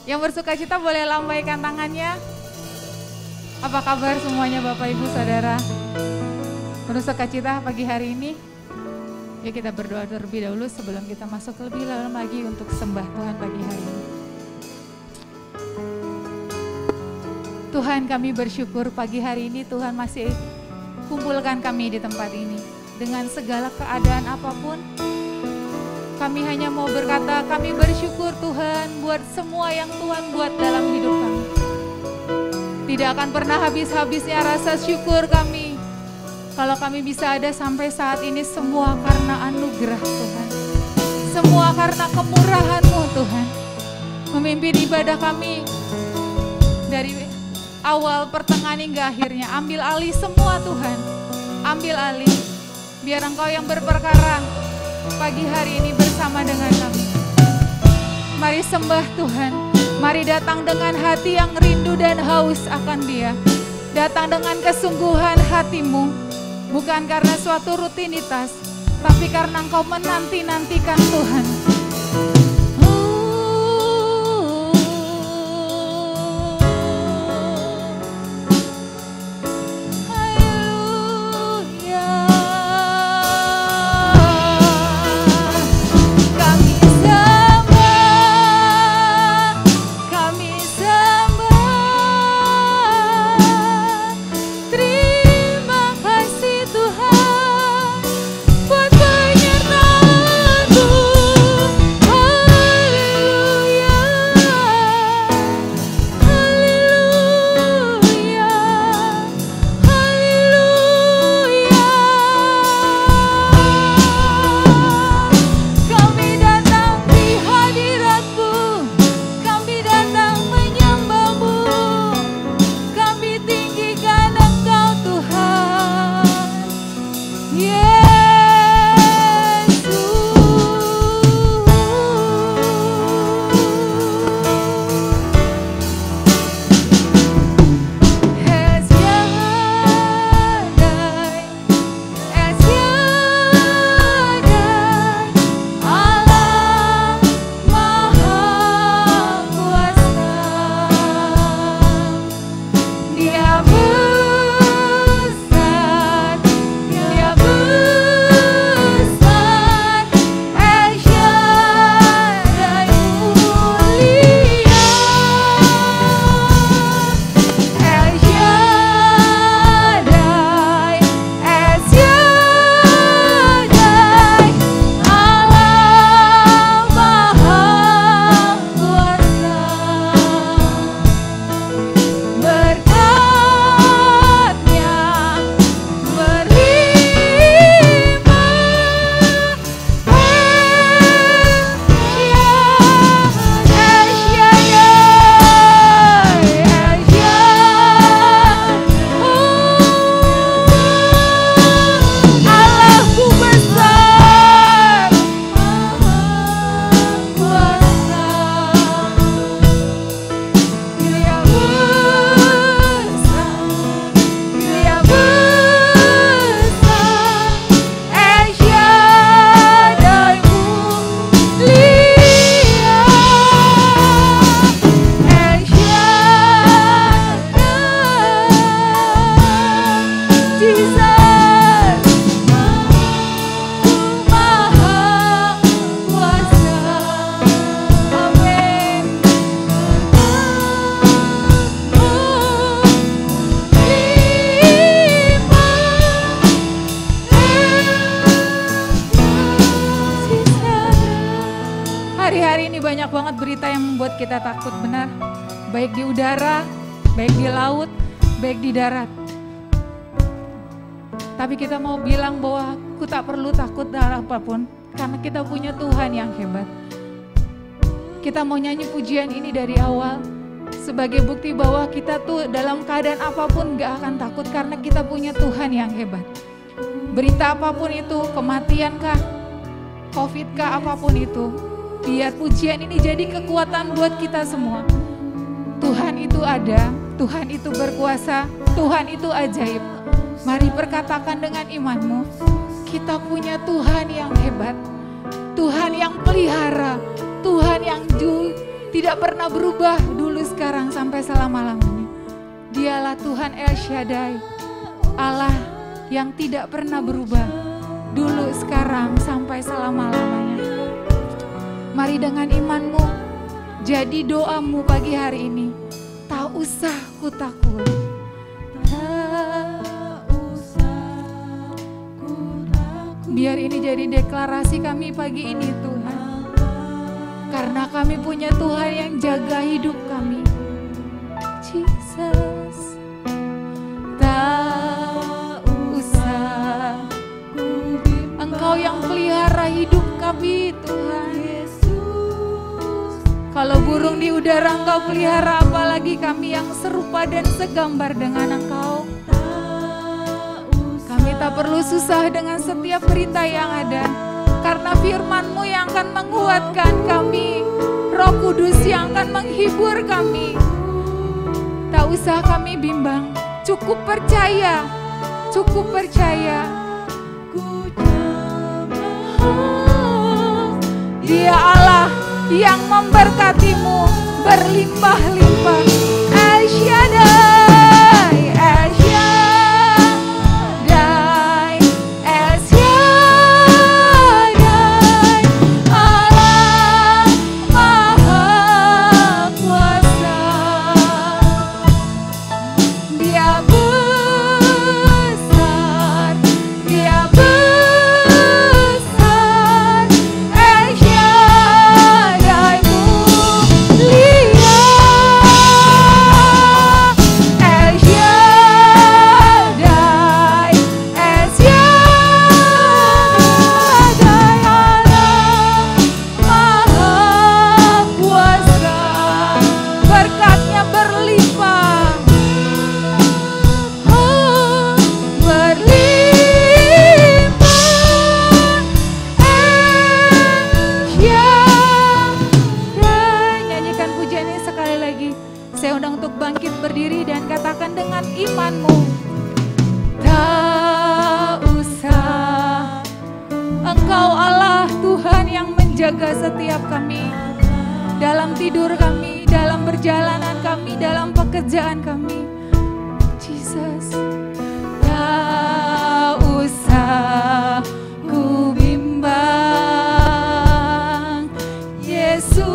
Yang bersuka cita boleh lambaikan tangannya. Apa kabar semuanya Bapak Ibu Saudara? Bersuka cita pagi hari ini. Ya kita berdoa terlebih dahulu sebelum kita masuk lebih dalam lagi untuk sembah Tuhan pagi hari ini. Tuhan, kami bersyukur pagi hari ini Tuhan masih kumpulkan kami di tempat ini. Dengan segala keadaan apapun, kami hanya mau berkata kami bersyukur Tuhan buat semua yang Tuhan buat dalam hidup kami. Tidak akan pernah habis-habisnya rasa syukur kami. Kalau kami bisa ada sampai saat ini semua karena anugerah Tuhan. Semua karena kemurahan-Mu Tuhan. Memimpin ibadah kami dari awal, pertengahan hingga akhirnya. Ambil alih semua Tuhan. Ambil alih. Biar Engkau yang berperkara pagi hari ini bersama dengan kami. Mari sembah Tuhan. Mari datang dengan hati yang rindu dan haus akan Dia. Datang dengan kesungguhan hatimu. Bukan karena suatu rutinitas, tapi karena Engkau menanti-nantikan Tuhan. Kita takut benar, baik di udara, baik di laut, baik di darat. Tapi kita mau bilang bahwa aku tak perlu takut darah apapun, karena kita punya Tuhan yang hebat. Kita mau nyanyi pujian ini dari awal, sebagai bukti bahwa kita tuh dalam keadaan apapun gak akan takut, karena kita punya Tuhan yang hebat. Berita apapun itu, kematian kah, COVID kah, apapun itu, biar pujian ini jadi kekuatan buat kita semua. Tuhan itu ada, Tuhan itu berkuasa, Tuhan itu ajaib. Mari perkatakan dengan imanmu, kita punya Tuhan yang hebat, Tuhan yang pelihara, Tuhan yang tidak pernah berubah dulu, sekarang, sampai selama-lamanya. Dialah Tuhan El Shaddai, Allah yang tidak pernah berubah dulu, sekarang, sampai selama-lamanya. Mari dengan imanmu, jadi doamu pagi hari ini, tak usah ku takut. Biar ini jadi deklarasi kami pagi ini, Tuhan. Karena kami punya Tuhan yang jaga hidup kami. Jesus, tak usah. Engkau yang pelihara hidup kami, Tuhan. Kalau burung di udara Engkau pelihara, apalagi kami yang serupa dan segambar dengan Engkau. Kami tak perlu susah dengan setiap berita yang ada, karena firman-Mu yang akan menguatkan kami, Roh Kudus yang akan menghibur kami. Tak usah kami bimbang, cukup percaya, cukup percaya. Dia Allah yang memberkatimu berlimpah-limpah. El Shaddai, El Shaddai, El Shaddai, Allah Maha Kuasa. Dia besar, Dia besar. El Shaddai mulia, El Shaddai, El Shaddai, Allah Maha Kuasa. Berkatnya berlimpah, nyanyikan pujian ini sekali lagi. Saya undang untuk bangkit berdiri dan katakan dengan imanmu, tak usah. Engkau Allah Tuhan yang menjaga setiap kami, dalam tidur kami, dalam perjalanan kami, dalam pekerjaan kami. Jesus, tak usah ku bimbang. Yesus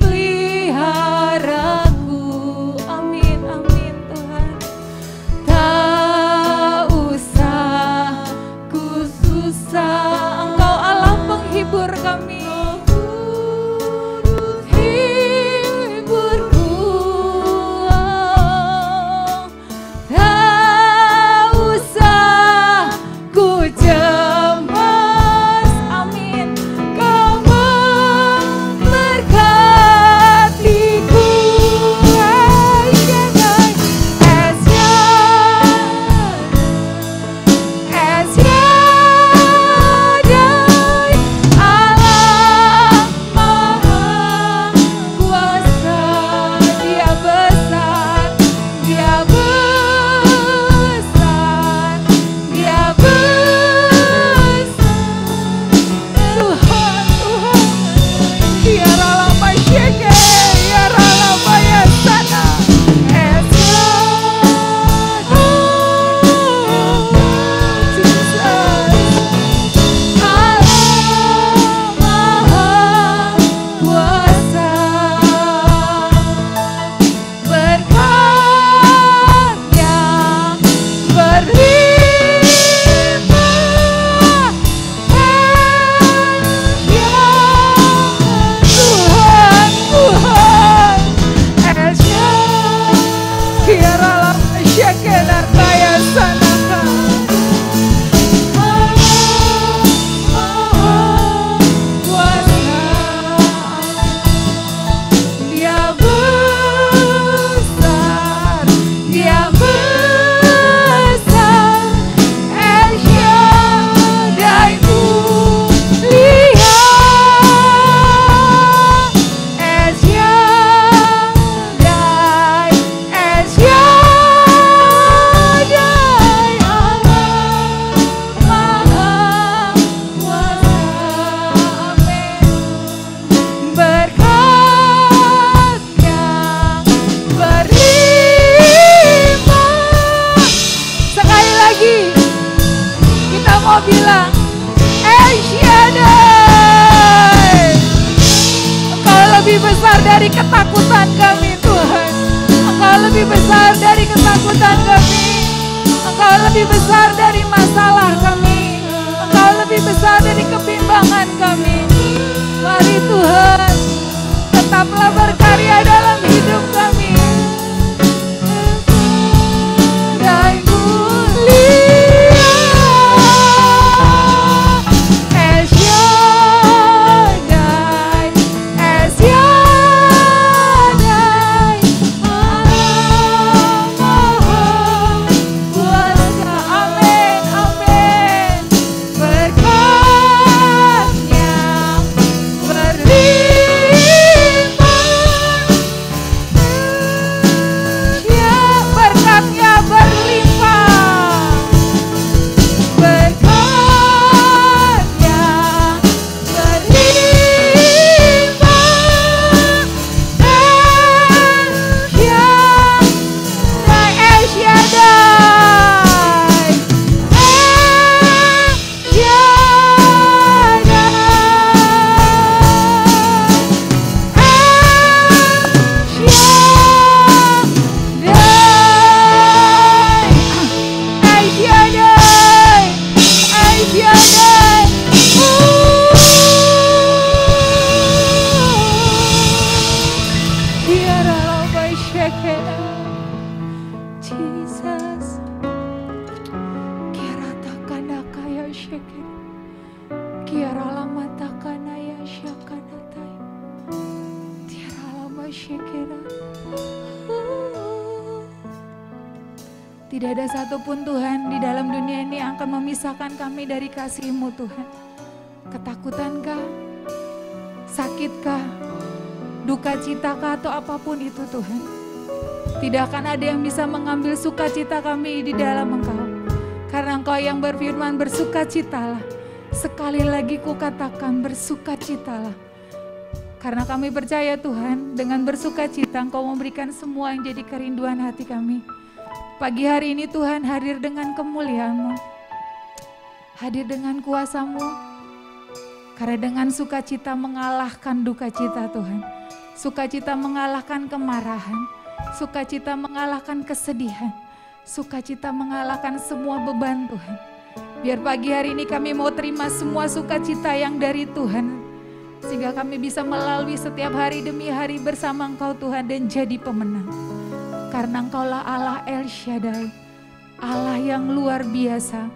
peliharaku. Amin, amin Tuhan. Tak usah ku susah, Engkau Allah penghibur kami. Hiburku, tak usah ku cemas. Amin. Kau memberkatiku. El Shaddai, El Shaddai, Allah Maha Kuasa. Dia besar, Dia besar, Dia besar. Tuhan, Tuhan. Ya Ralama Sheke, Ya Ralama Yasana. El Shaddai, Jesus. Allah Maha Kuasa. Berkatnya berlimpah. Tuhan, Tuhan. El Shaddai, Kiara Lama Shekelar Kaya Sanaka. Kuasa, Dia besar, Dia besar. El Shaddai mulia, El Shaddai, El Shaddai. mau bilang El Shaddai. Engkau lebih besar dari ketakutan kami Tuhan. Engkau lebih besar dari ketakutan kami. Engkau lebih besar dari masalah kami. Engkau lebih besar dari kebimbangan kami. Mari Tuhan, tetaplah berkarya dalam hidup kami. Dan mulia El Shaddai, El Shaddai, Allah Maha Kuasa. Amin, amin. Berkat-Nya berlimpah, ya berkat-Nya berlimpah, berkat-Nya berlimpah. El Shaddai, Jesus, Kiara takana kaya shekera, Kiara lama takana ya shakana tai, Tiara lama shekera. Tidak ada satupun Tuhan di dalam dunia ini yang akan memisahkan kami dari kasih-Mu Tuhan. Ketakutankah, sakitkah, duka citakah atau apapun itu Tuhan, tidak akan ada yang bisa mengambil sukacita kami di dalam Engkau. Karena Engkau yang berfirman, bersukacitalah. Sekali lagi kukatakan, bersukacitalah. Karena kami percaya Tuhan, dengan bersukacita Engkau memberikan semua yang jadi kerinduan hati kami. Pagi hari ini Tuhan hadir dengan kemuliaan-Mu, hadir dengan kuasa-Mu. Karena dengan sukacita mengalahkan duka cita Tuhan. Sukacita mengalahkan kemarahan. Sukacita mengalahkan kesedihan. Sukacita mengalahkan semua beban Tuhan. Biar pagi hari ini kami mau terima semua sukacita yang dari Tuhan. Sehingga kami bisa melalui setiap hari demi hari bersama Engkau Tuhan dan jadi pemenang. Karena Engkaulah Allah El Shaddai, Allah yang luar biasa,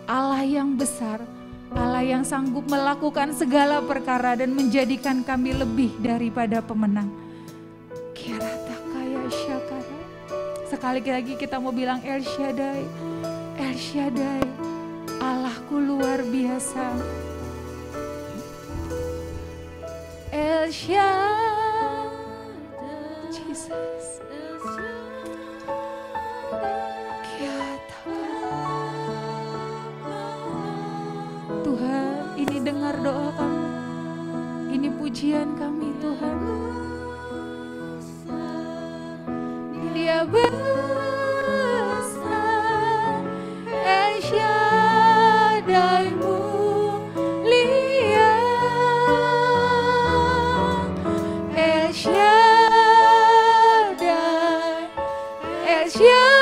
Allah yang besar, Allah yang sanggup melakukan segala perkara dan menjadikan kami lebih daripada pemenang. Kirata kaya syakara. Sekali lagi kita mau bilang El Shaddai, El Shaddai, Allahku luar biasa. El Shaddai, Jesus. Tuhan, ini dengar doa kami, ini pujian kami Tuhan. Dia besar, El Shaddai mulia, El Shaddai, El Shaddai,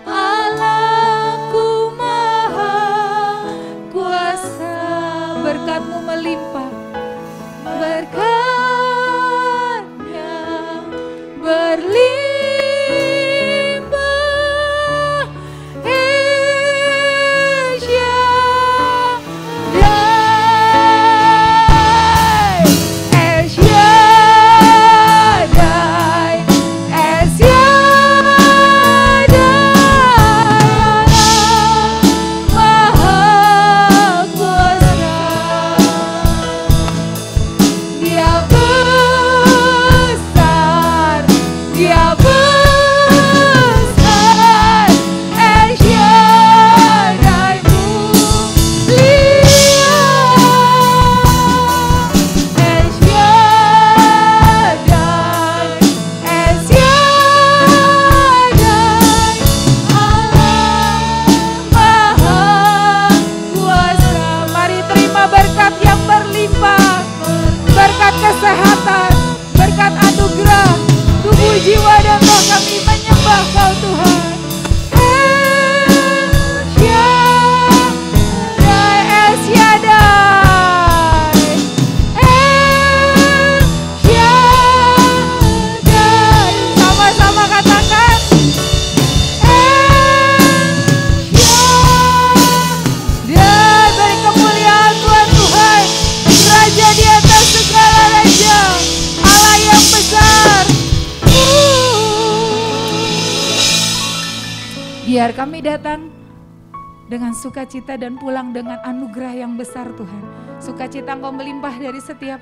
Allahku maha kuasa. Berkat-Mu melimpah, berkat-Nya berlimpah. El Shaddai, El Shaddai, El Shaddai. Engkau Tuhan. El Shaddai, El Shaddai. Sama-sama katakan El Shaddai. Beri kemuliaan buat Tuhan, Raja di atas segala raja, Allah yang besar. Biar kami datang dengan sukacita dan pulang dengan anugerah yang besar Tuhan. Sukacita Engkau melimpah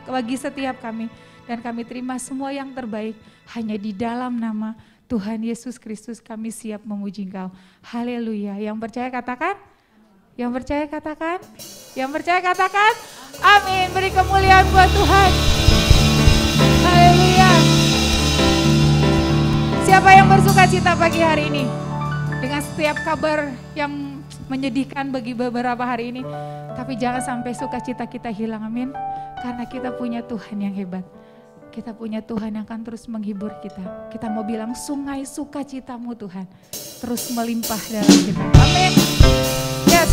bagi setiap kami. Dan kami terima semua yang terbaik. Hanya di dalam nama Tuhan Yesus Kristus kami siap memuji Engkau. Haleluya. Yang percaya katakan? Yang percaya katakan? Yang percaya katakan? Amin. Beri kemuliaan buat Tuhan. Haleluya. Siapa yang bersukacita pagi hari ini? Dengan setiap kabar yang menyedihkan bagi beberapa hari ini. Tapi jangan sampai sukacita kita hilang, amin. Karena kita punya Tuhan yang hebat. Kita punya Tuhan yang akan terus menghibur kita. Kita mau bilang sungai sukacitamu Tuhan terus melimpah dalam kita. Amin. Yes.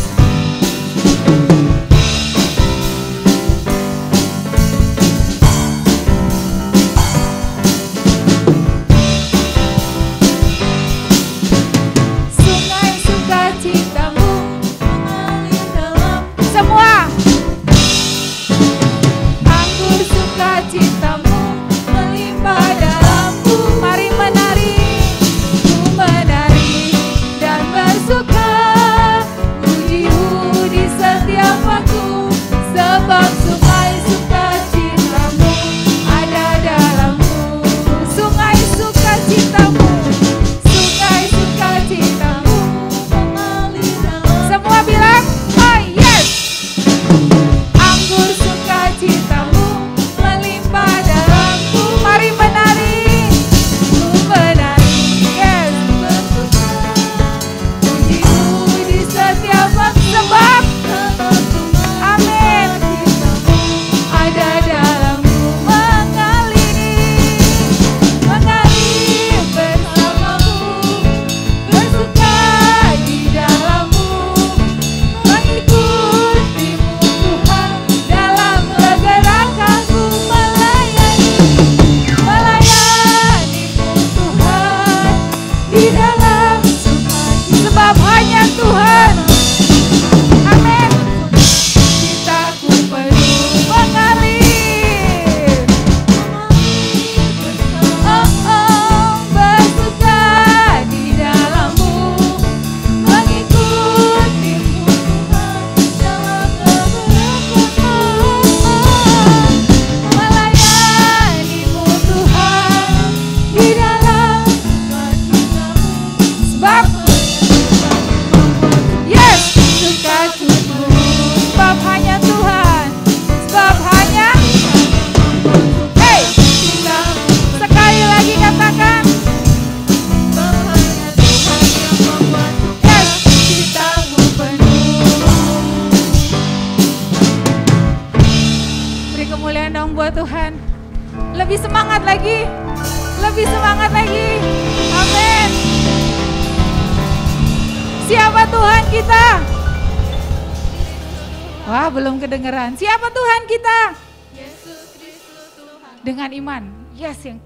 Kedengeran. Siapa Tuhan kita? Yesus Kristus Tuhan. Dengan iman. Yes, yang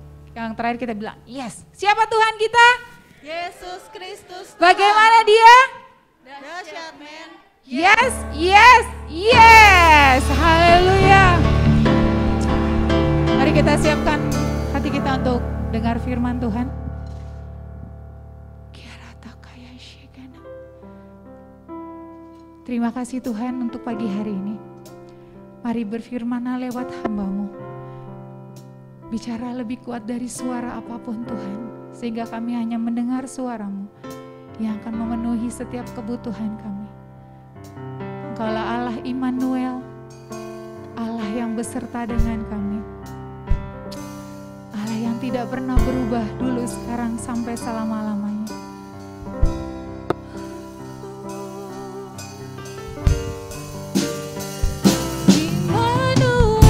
terakhir kita bilang yes. Siapa Tuhan kita? Yesus Kristus Tuhan. Bagaimana dia? Dahsyat, man. Yes, yes, yes. Haleluya. Mari kita siapkan hati kita untuk dengar firman Tuhan. Terima kasih Tuhan untuk pagi hari ini. Mari berfirman lewat hamba-Mu. Bicara lebih kuat dari suara apapun Tuhan. Sehingga kami hanya mendengar suara-Mu yang akan memenuhi setiap kebutuhan kami. Engkaulah Allah Immanuel, Allah yang beserta dengan kami. Allah yang tidak pernah berubah dulu, sekarang, sampai selama-lamanya. Immanuel,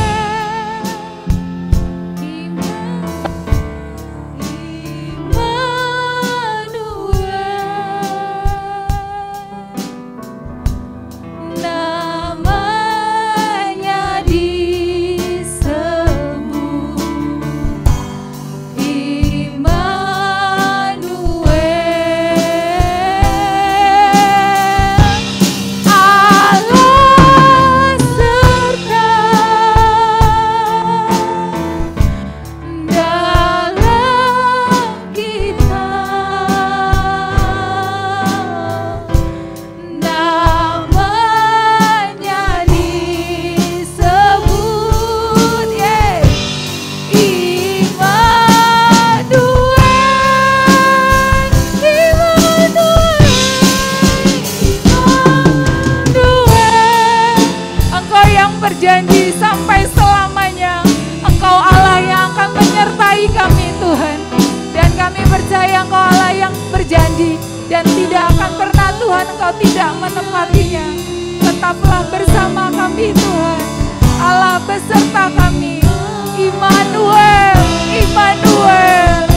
percaya Engkau Allah yang berjanji dan tidak akan pernah Tuhan Engkau tidak menepatinya. Tetaplah bersama kami Tuhan, Allah beserta kami. Immanuel, Immanuel.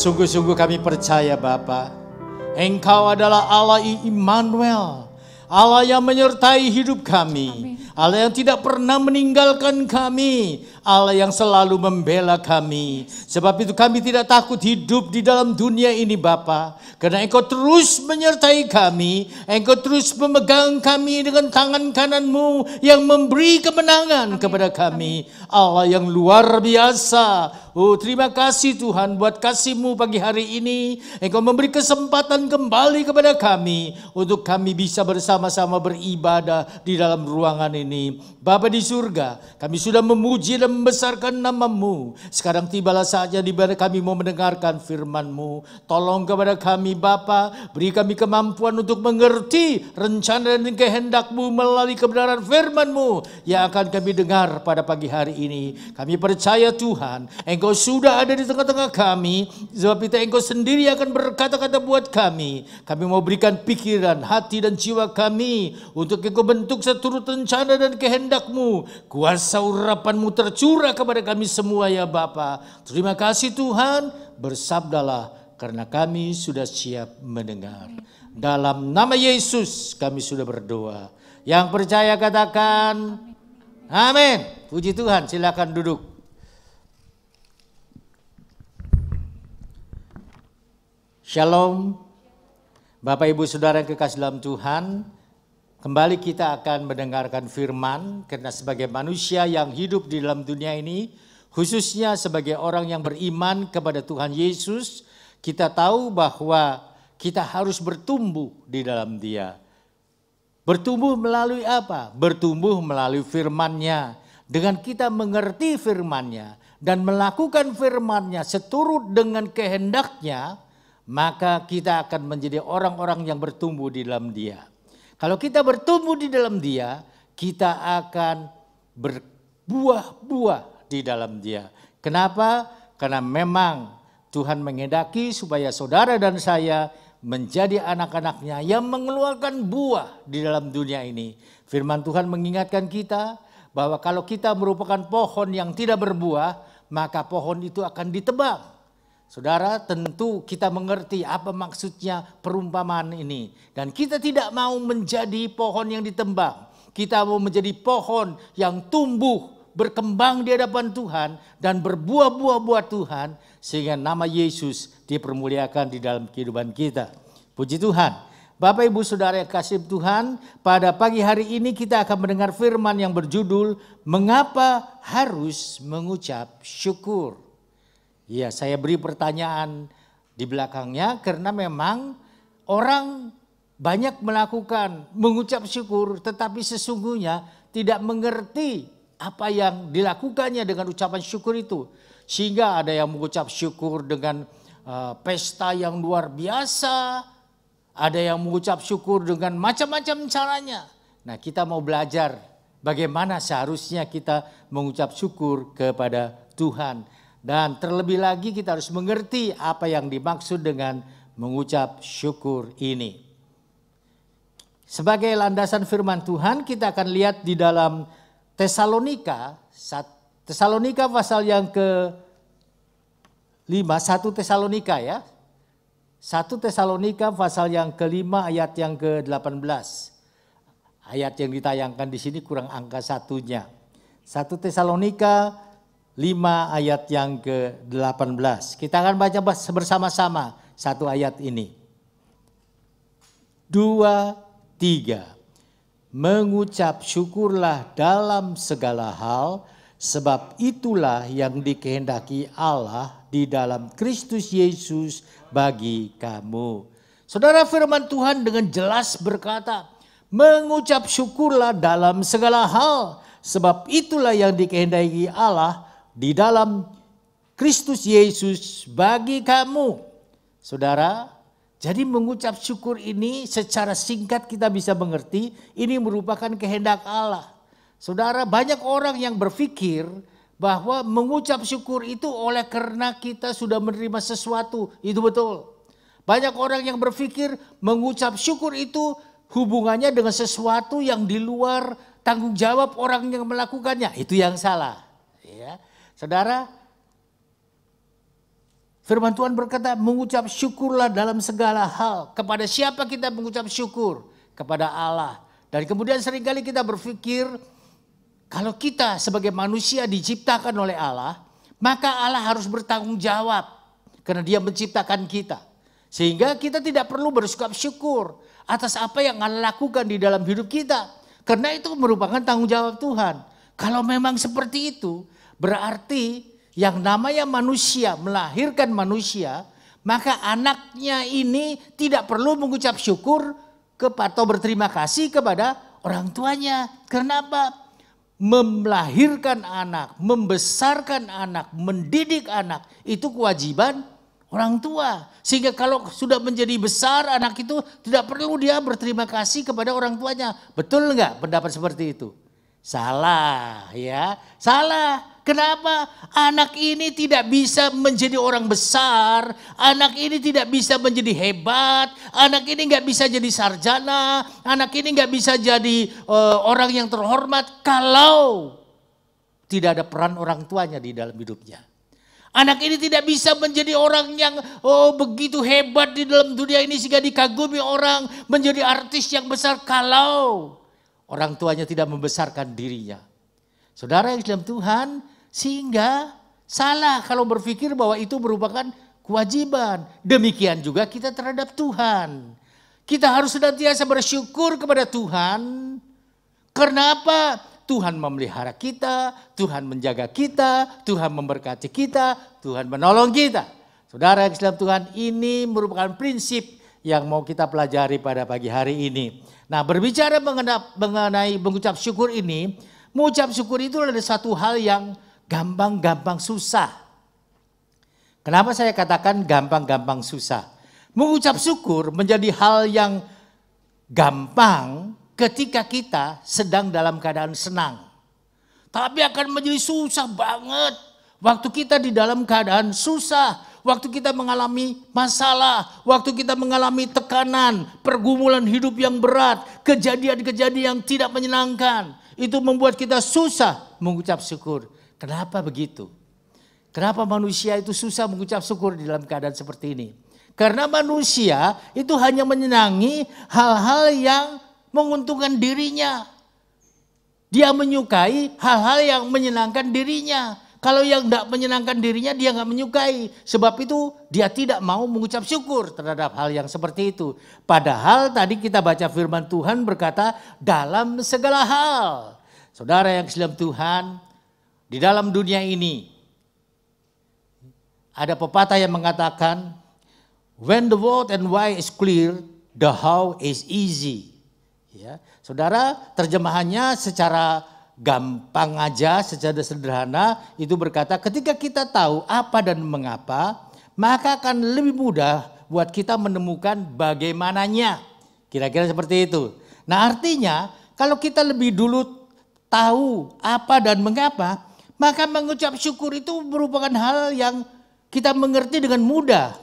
Sungguh-sungguh kami percaya Bapa, Engkau adalah Allah Immanuel, Allah yang menyertai hidup kami, Allah yang tidak pernah meninggalkan kami, Allah yang selalu membela kami. Sebab itu kami tidak takut hidup di dalam dunia ini Bapa, karena Engkau terus menyertai kami, Engkau terus memegang kami dengan tangan kanan-Mu yang memberi kemenangan kepada kami. Allah yang luar biasa. Oh, terima kasih Tuhan buat kasih-Mu pagi hari ini. Engkau memberi kesempatan kembali kepada kami untuk kami bisa bersama-sama beribadah di dalam ruangan ini. Bapa di surga, kami sudah memuji dan membesarkan nama-Mu. Sekarang tibalah saatnya di mana kami mau mendengarkan firman-Mu. Tolong kepada kami Bapa, beri kami kemampuan untuk mengerti rencana dan kehendak-Mu melalui kebenaran firman-Mu yang akan kami dengar pada pagi hari ini. Kami percaya Tuhan, Engkau sudah ada di tengah-tengah kami, sebab itu Engkau sendiri akan berkata-kata buat kami. Kami mau berikan pikiran, hati dan jiwa kami untuk Engkau bentuk seturut rencana dan kehendak-Mu. Kuasa urapan-Mu tercurah kepada kami semua ya Bapa. Terima kasih Tuhan, bersabdalah karena kami sudah siap mendengar. Dalam nama Yesus kami sudah berdoa. Yang percaya katakan Amin. Puji Tuhan, silakan duduk. Shalom. Bapak Ibu Saudara yang kekasih dalam Tuhan, kembali kita akan mendengarkan firman, karena sebagai manusia yang hidup di dalam dunia ini, khususnya sebagai orang yang beriman kepada Tuhan Yesus, kita tahu bahwa kita harus bertumbuh di dalam Dia. Bertumbuh melalui apa? Bertumbuh melalui firman-Nya. Dengan kita mengerti firman-Nya dan melakukan firman-Nya seturut dengan kehendak-Nya, maka kita akan menjadi orang-orang yang bertumbuh di dalam Dia. Kalau kita bertumbuh di dalam Dia, kita akan berbuah-buah di dalam Dia. Kenapa? Karena memang Tuhan menghendaki supaya saudara dan saya menjadi anak-anaknya yang mengeluarkan buah di dalam dunia ini. Firman Tuhan mengingatkan kita bahwa kalau kita merupakan pohon yang tidak berbuah, maka pohon itu akan ditebang. Saudara, tentu kita mengerti apa maksudnya perumpamaan ini. Dan kita tidak mau menjadi pohon yang ditebang. Kita mau menjadi pohon yang tumbuh, berkembang di hadapan Tuhan dan berbuah-buah buat Tuhan, sehingga nama Yesus dipermuliakan di dalam kehidupan kita. Puji Tuhan. Bapak Ibu Saudara yang kasih Tuhan, pada pagi hari ini kita akan mendengar firman yang berjudul Mengapa Harus Mengucap Syukur. Ya, saya beri pertanyaan di belakangnya karena memang orang banyak melakukan mengucap syukur, tetapi sesungguhnya tidak mengerti apa yang dilakukannya dengan ucapan syukur itu. Sehingga ada yang mengucap syukur dengan pesta yang luar biasa, ada yang mengucap syukur dengan macam-macam caranya. Nah, kita mau belajar bagaimana seharusnya kita mengucap syukur kepada Tuhan. Dan terlebih lagi kita harus mengerti apa yang dimaksud dengan mengucap syukur ini. Sebagai landasan firman Tuhan, kita akan lihat di dalam Tesalonika pasal yang ke-5, 1 Tesalonika ya. 1 Tesalonika pasal yang ke-5 ayat yang ke-18. Ayat yang ditayangkan di sini kurang angka satunya. 1 Tesalonika 5 ayat yang ke-18. Kita akan baca bersama-sama satu ayat ini. 2, 3. Mengucap syukurlah dalam segala hal, sebab itulah yang dikehendaki Allah di dalam Kristus Yesus bagi kamu. Saudara, firman Tuhan dengan jelas berkata, mengucap syukurlah dalam segala hal, sebab itulah yang dikehendaki Allah di dalam Kristus Yesus bagi kamu. Saudara, jadi mengucap syukur ini secara singkat kita bisa mengerti, ini merupakan kehendak Allah. Saudara, banyak orang yang berpikir bahwa mengucap syukur itu oleh karena kita sudah menerima sesuatu, itu betul. Banyak orang yang berpikir mengucap syukur itu hubungannya dengan sesuatu yang di luar tanggung jawab orang yang melakukannya, itu yang salah. Ya. Saudara, firman Tuhan berkata mengucap syukurlah dalam segala hal. Kepada siapa kita mengucap syukur? Kepada Allah. Dan kemudian seringkali kita berpikir kalau kita sebagai manusia diciptakan oleh Allah, maka Allah harus bertanggung jawab karena Dia menciptakan kita. Sehingga kita tidak perlu bersuka syukur atas apa yang Allah lakukan di dalam hidup kita. Karena itu merupakan tanggung jawab Tuhan. Kalau memang seperti itu, berarti yang namanya manusia melahirkan manusia, maka anaknya ini tidak perlu mengucap syukur atau berterima kasih kepada orang tuanya. Kenapa? Melahirkan anak, membesarkan anak, mendidik anak, itu kewajiban orang tua. Sehingga kalau sudah menjadi besar anak itu tidak perlu dia berterima kasih kepada orang tuanya. Betul enggak pendapat seperti itu? Salah ya, salah. Kenapa? Anak ini tidak bisa menjadi orang besar, anak ini tidak bisa menjadi hebat, anak ini nggak bisa jadi sarjana, anak ini nggak bisa jadi orang yang terhormat kalau tidak ada peran orang tuanya di dalam hidupnya. Anak ini tidak bisa menjadi orang yang begitu hebat di dalam dunia ini sehingga dikagumi orang, menjadi artis yang besar kalau orang tuanya tidak membesarkan dirinya. Saudara yang dalam Tuhan, sehingga salah kalau berpikir bahwa itu merupakan kewajiban. Demikian juga kita terhadap Tuhan. Kita harus senantiasa bersyukur kepada Tuhan. Karena apa? Tuhan memelihara kita, Tuhan menjaga kita, Tuhan memberkati kita, Tuhan menolong kita. Saudara yang dalam Tuhan, ini merupakan prinsip yang mau kita pelajari pada pagi hari ini. Nah, berbicara mengenai mengucap syukur ini, mengucap syukur itu adalah satu hal yang gampang-gampang susah. Kenapa saya katakan gampang-gampang susah? Mengucap syukur menjadi hal yang gampang ketika kita sedang dalam keadaan senang. Tapi akan menjadi susah banget waktu kita di dalam keadaan susah. Waktu kita mengalami masalah, waktu kita mengalami tekanan, pergumulan hidup yang berat, kejadian-kejadian yang tidak menyenangkan. Itu membuat kita susah mengucap syukur. Kenapa begitu? Kenapa manusia itu susah mengucap syukur di dalam keadaan seperti ini? Karena manusia itu hanya menyenangi hal-hal yang menguntungkan dirinya. Dia menyukai hal-hal yang menyenangkan dirinya. Kalau yang tidak menyenangkan dirinya dia nggak menyukai. Sebab itu dia tidak mau mengucap syukur terhadap hal yang seperti itu. Padahal tadi kita baca firman Tuhan berkata dalam segala hal. Saudara yang dalam Tuhan, di dalam dunia ini ada pepatah yang mengatakan, when the what and why is clear, the how is easy. Ya, saudara, terjemahannya secara gampang aja, secara sederhana itu berkata ketika kita tahu apa dan mengapa, maka akan lebih mudah buat kita menemukan bagaimananya. Kira-kira seperti itu. Nah, artinya kalau kita lebih dulu tahu apa dan mengapa, maka mengucap syukur itu merupakan hal yang kita mengerti dengan mudah.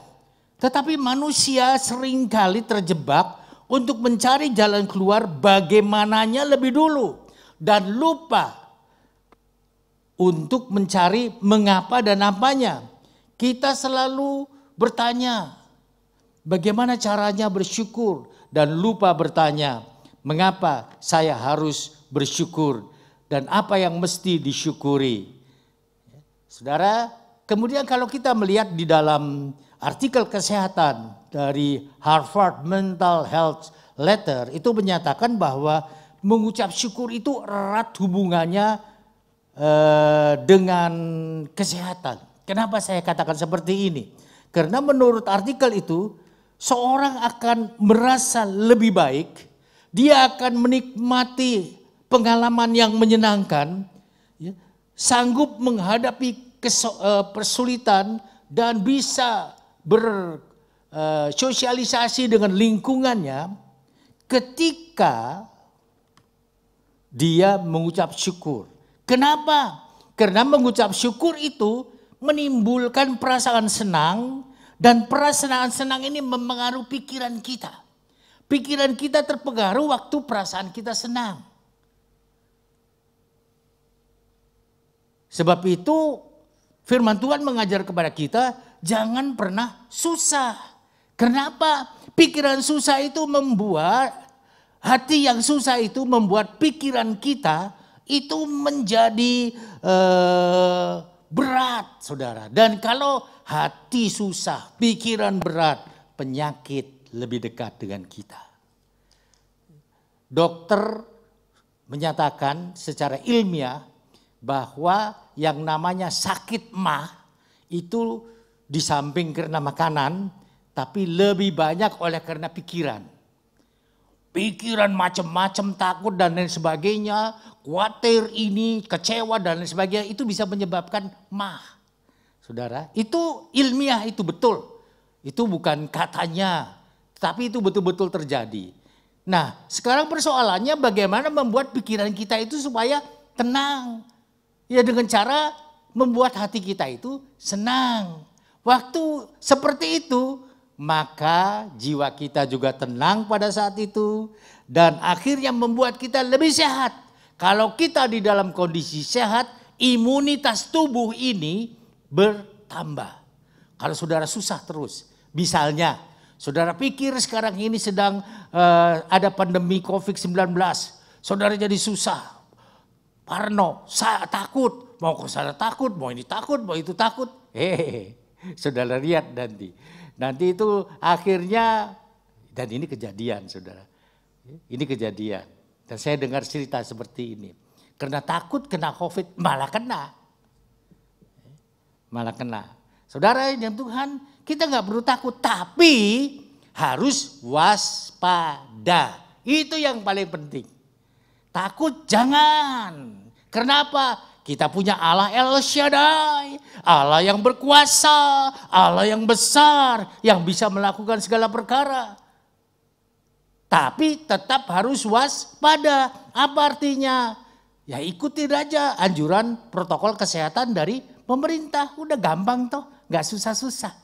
Tetapi manusia seringkali terjebak untuk mencari jalan keluar bagaimananya lebih dulu. Dan lupa untuk mencari mengapa dan apanya. Kita selalu bertanya bagaimana caranya bersyukur. Dan lupa bertanya mengapa saya harus bersyukur. Dan apa yang mesti disyukuri. Saudara, kemudian kalau kita melihat di dalam artikel kesehatan dari Harvard Mental Health Letter itu menyatakan bahwa mengucap syukur itu erat hubungannya dengan kesehatan. Kenapa saya katakan seperti ini? Karena menurut artikel itu seorang akan merasa lebih baik, dia akan menikmati pengalaman yang menyenangkan, ya, sanggup menghadapi kesulitan dan bisa bersosialisasi dengan lingkungannya ketika dia mengucap syukur. Kenapa? Karena mengucap syukur itu menimbulkan perasaan senang dan perasaan senang ini mempengaruhi pikiran kita. Pikiran kita terpengaruh waktu perasaan kita senang. Sebab itu firman Tuhan mengajar kepada kita jangan pernah susah. Kenapa? Pikiran susah itu membuat hati yang susah itu membuat pikiran kita itu menjadi berat, saudara. Dan kalau hati susah, pikiran berat, penyakit lebih dekat dengan kita. Dokter menyatakan secara ilmiah bahwa yang namanya sakit mah itu di samping karena makanan, tapi lebih banyak oleh karena pikiran. Pikiran macam-macam, takut dan lain sebagainya, khawatir ini, kecewa dan lain sebagainya, itu bisa menyebabkan mah. Saudara, itu ilmiah, itu betul. Itu bukan katanya, tapi itu betul-betul terjadi. Nah, sekarang persoalannya bagaimana membuat pikiran kita itu supaya tenang. Ya dengan cara membuat hati kita itu senang. Waktu seperti itu, maka jiwa kita juga tenang pada saat itu dan akhirnya membuat kita lebih sehat. Kalau kita di dalam kondisi sehat, imunitas tubuh ini bertambah. Kalau saudara susah terus, misalnya saudara pikir sekarang ini sedang ada pandemi COVID-19, saudara jadi susah. parno, takut, mau ke sana takut, mau ini takut, mau itu takut. Saudara lihat nanti. Nanti itu akhirnya, dan ini kejadian saudara. Ini kejadian. Dan saya dengar cerita seperti ini. Karena takut kena COVID, malah kena. Malah kena. Saudara yang Tuhan, kita gak perlu takut, tapi harus waspada. Itu yang paling penting. Takut jangan. Kenapa? Kita punya Allah El Shaddai, Allah yang berkuasa, Allah yang besar, yang bisa melakukan segala perkara. Tapi tetap harus waspada. Apa artinya? Ya ikuti aja anjuran protokol kesehatan dari pemerintah. Udah gampang toh, gak susah-susah.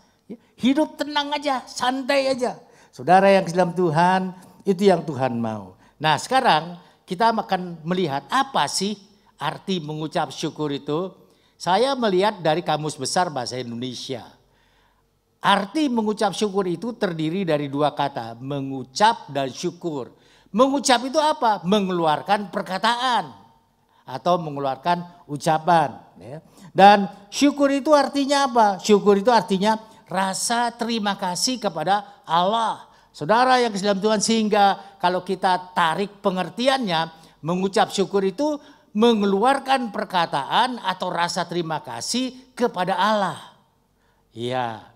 Hidup tenang aja, santai aja. Saudara yang dalam Tuhan, itu yang Tuhan mau. Nah sekarang kita akan melihat apa sih arti mengucap syukur itu. Saya melihat dari Kamus Besar Bahasa Indonesia. Arti mengucap syukur itu terdiri dari dua kata, mengucap dan syukur. Mengucap itu apa? Mengeluarkan perkataan atau mengeluarkan ucapan. Dan syukur itu artinya apa? Syukur itu artinya rasa terima kasih kepada Allah. Saudara yang dalam Tuhan, sehingga kalau kita tarik pengertiannya, mengucap syukur itu mengeluarkan perkataan atau rasa terima kasih kepada Allah. Iya.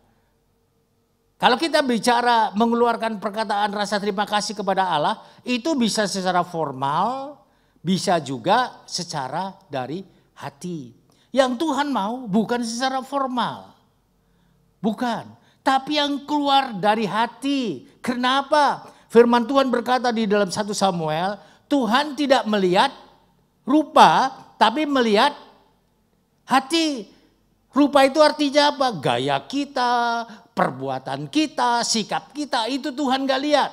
Kalau kita bicara mengeluarkan perkataan rasa terima kasih kepada Allah, itu bisa secara formal, bisa juga secara dari hati. Yang Tuhan mau bukan secara formal. Bukan. Tapi yang keluar dari hati. Kenapa? Firman Tuhan berkata di dalam 1 Samuel, Tuhan tidak melihat rupa, tapi melihat hati. Rupa itu artinya apa? Gaya kita, perbuatan kita, sikap kita, itu Tuhan gak lihat.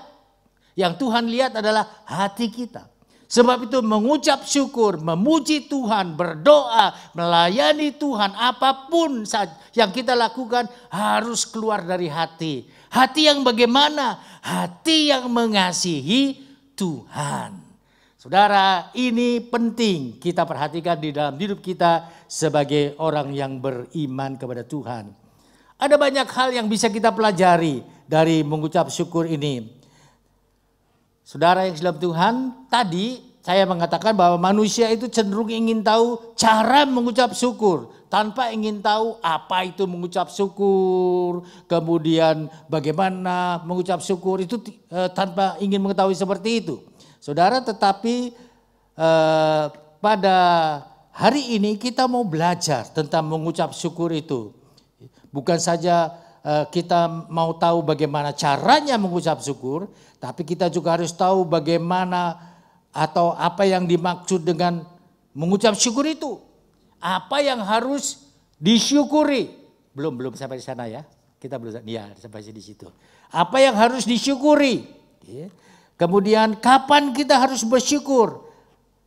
Yang Tuhan lihat adalah hati kita. Sebab itu mengucap syukur, memuji Tuhan, berdoa, melayani Tuhan, apapun yang kita lakukan harus keluar dari hati. Hati yang bagaimana? Hati yang mengasihi Tuhan. Saudara, ini penting kita perhatikan di dalam hidup kita sebagai orang yang beriman kepada Tuhan. Ada banyak hal yang bisa kita pelajari dari mengucap syukur ini. Saudara yang dalam Tuhan, tadi saya mengatakan bahwa manusia itu cenderung ingin tahu cara mengucap syukur tanpa ingin tahu apa itu mengucap syukur, kemudian bagaimana mengucap syukur itu tanpa ingin mengetahui seperti itu. Saudara, tetapi pada hari ini kita mau belajar tentang mengucap syukur itu. Bukan saja kita mau tahu bagaimana caranya mengucap syukur, tapi kita juga harus tahu bagaimana atau apa yang dimaksud dengan mengucap syukur itu. Apa yang harus disyukuri. Belum sampai di sana ya. Kita belum sampai di situ. Apa yang harus disyukuri. Kemudian kapan kita harus bersyukur.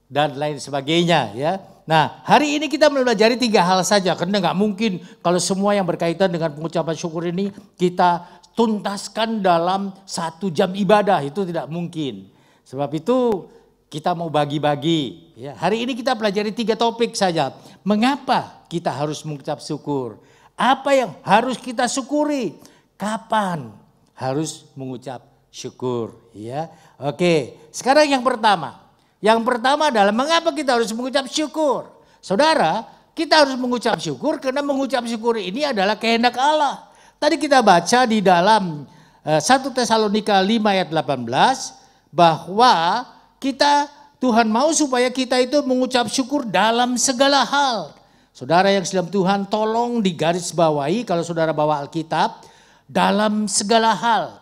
Dan lain sebagainya ya. Nah, hari ini kita mempelajari 3 hal saja. Karena gak mungkin kalau semua yang berkaitan dengan pengucapan syukur ini kita tuntaskan dalam 1 jam ibadah. Itu tidak mungkin. Sebab itu kita mau bagi-bagi. Ya, hari ini kita pelajari 3 topik saja. Mengapa kita harus mengucap syukur? Apa yang harus kita syukuri? Kapan harus mengucap syukur? Ya, oke. Sekarang yang pertama. Yang pertama adalah mengapa kita harus mengucap syukur? Saudara, kita harus mengucap syukur karena mengucap syukur ini adalah kehendak Allah. Tadi kita baca di dalam 1 Tesalonika 5 ayat 18 bahwa Tuhan mau supaya kita itu mengucap syukur dalam segala hal. Saudara yang dalam Tuhan, tolong digarisbawahi kalau saudara bawa Alkitab, dalam segala hal.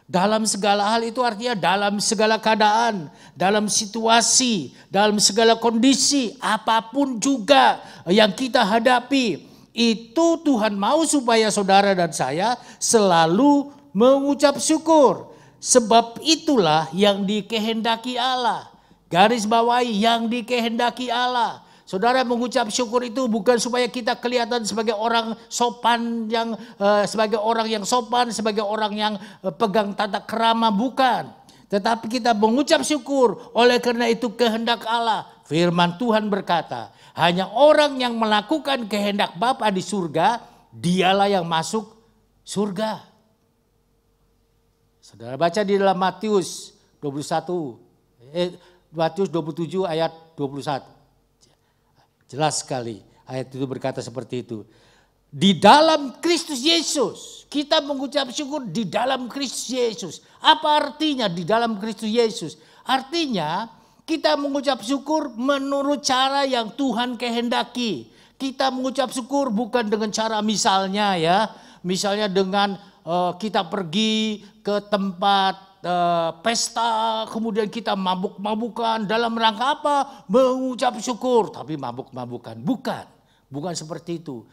Dalam segala hal itu artinya dalam segala keadaan, dalam situasi, dalam segala kondisi, apapun juga yang kita hadapi. Itu Tuhan mau supaya saudara dan saya selalu mengucap syukur. Sebab itulah yang dikehendaki Allah. Garis bawahi, yang dikehendaki Allah. Saudara, mengucap syukur itu bukan supaya kita kelihatan sebagai orang sopan, sebagai orang yang sopan, sebagai orang yang pegang tata krama, bukan. Tetapi kita mengucap syukur oleh karena itu kehendak Allah, Firman Tuhan berkata, hanya orang yang melakukan kehendak Bapa di surga, dialah yang masuk surga. Saudara baca di dalam Matius 27 ayat 21. Jelas sekali ayat itu berkata seperti itu. Di dalam Kristus Yesus, kita mengucap syukur di dalam Kristus Yesus. Apa artinya di dalam Kristus Yesus? Artinya kita mengucap syukur menurut cara yang Tuhan kehendaki. Kita mengucap syukur bukan dengan cara misalnya dengan kita pergi ke tempat pesta, kemudian kita mabuk-mabukan dalam rangka apa? Mengucap syukur, tapi mabuk-mabukan. Bukan seperti itu.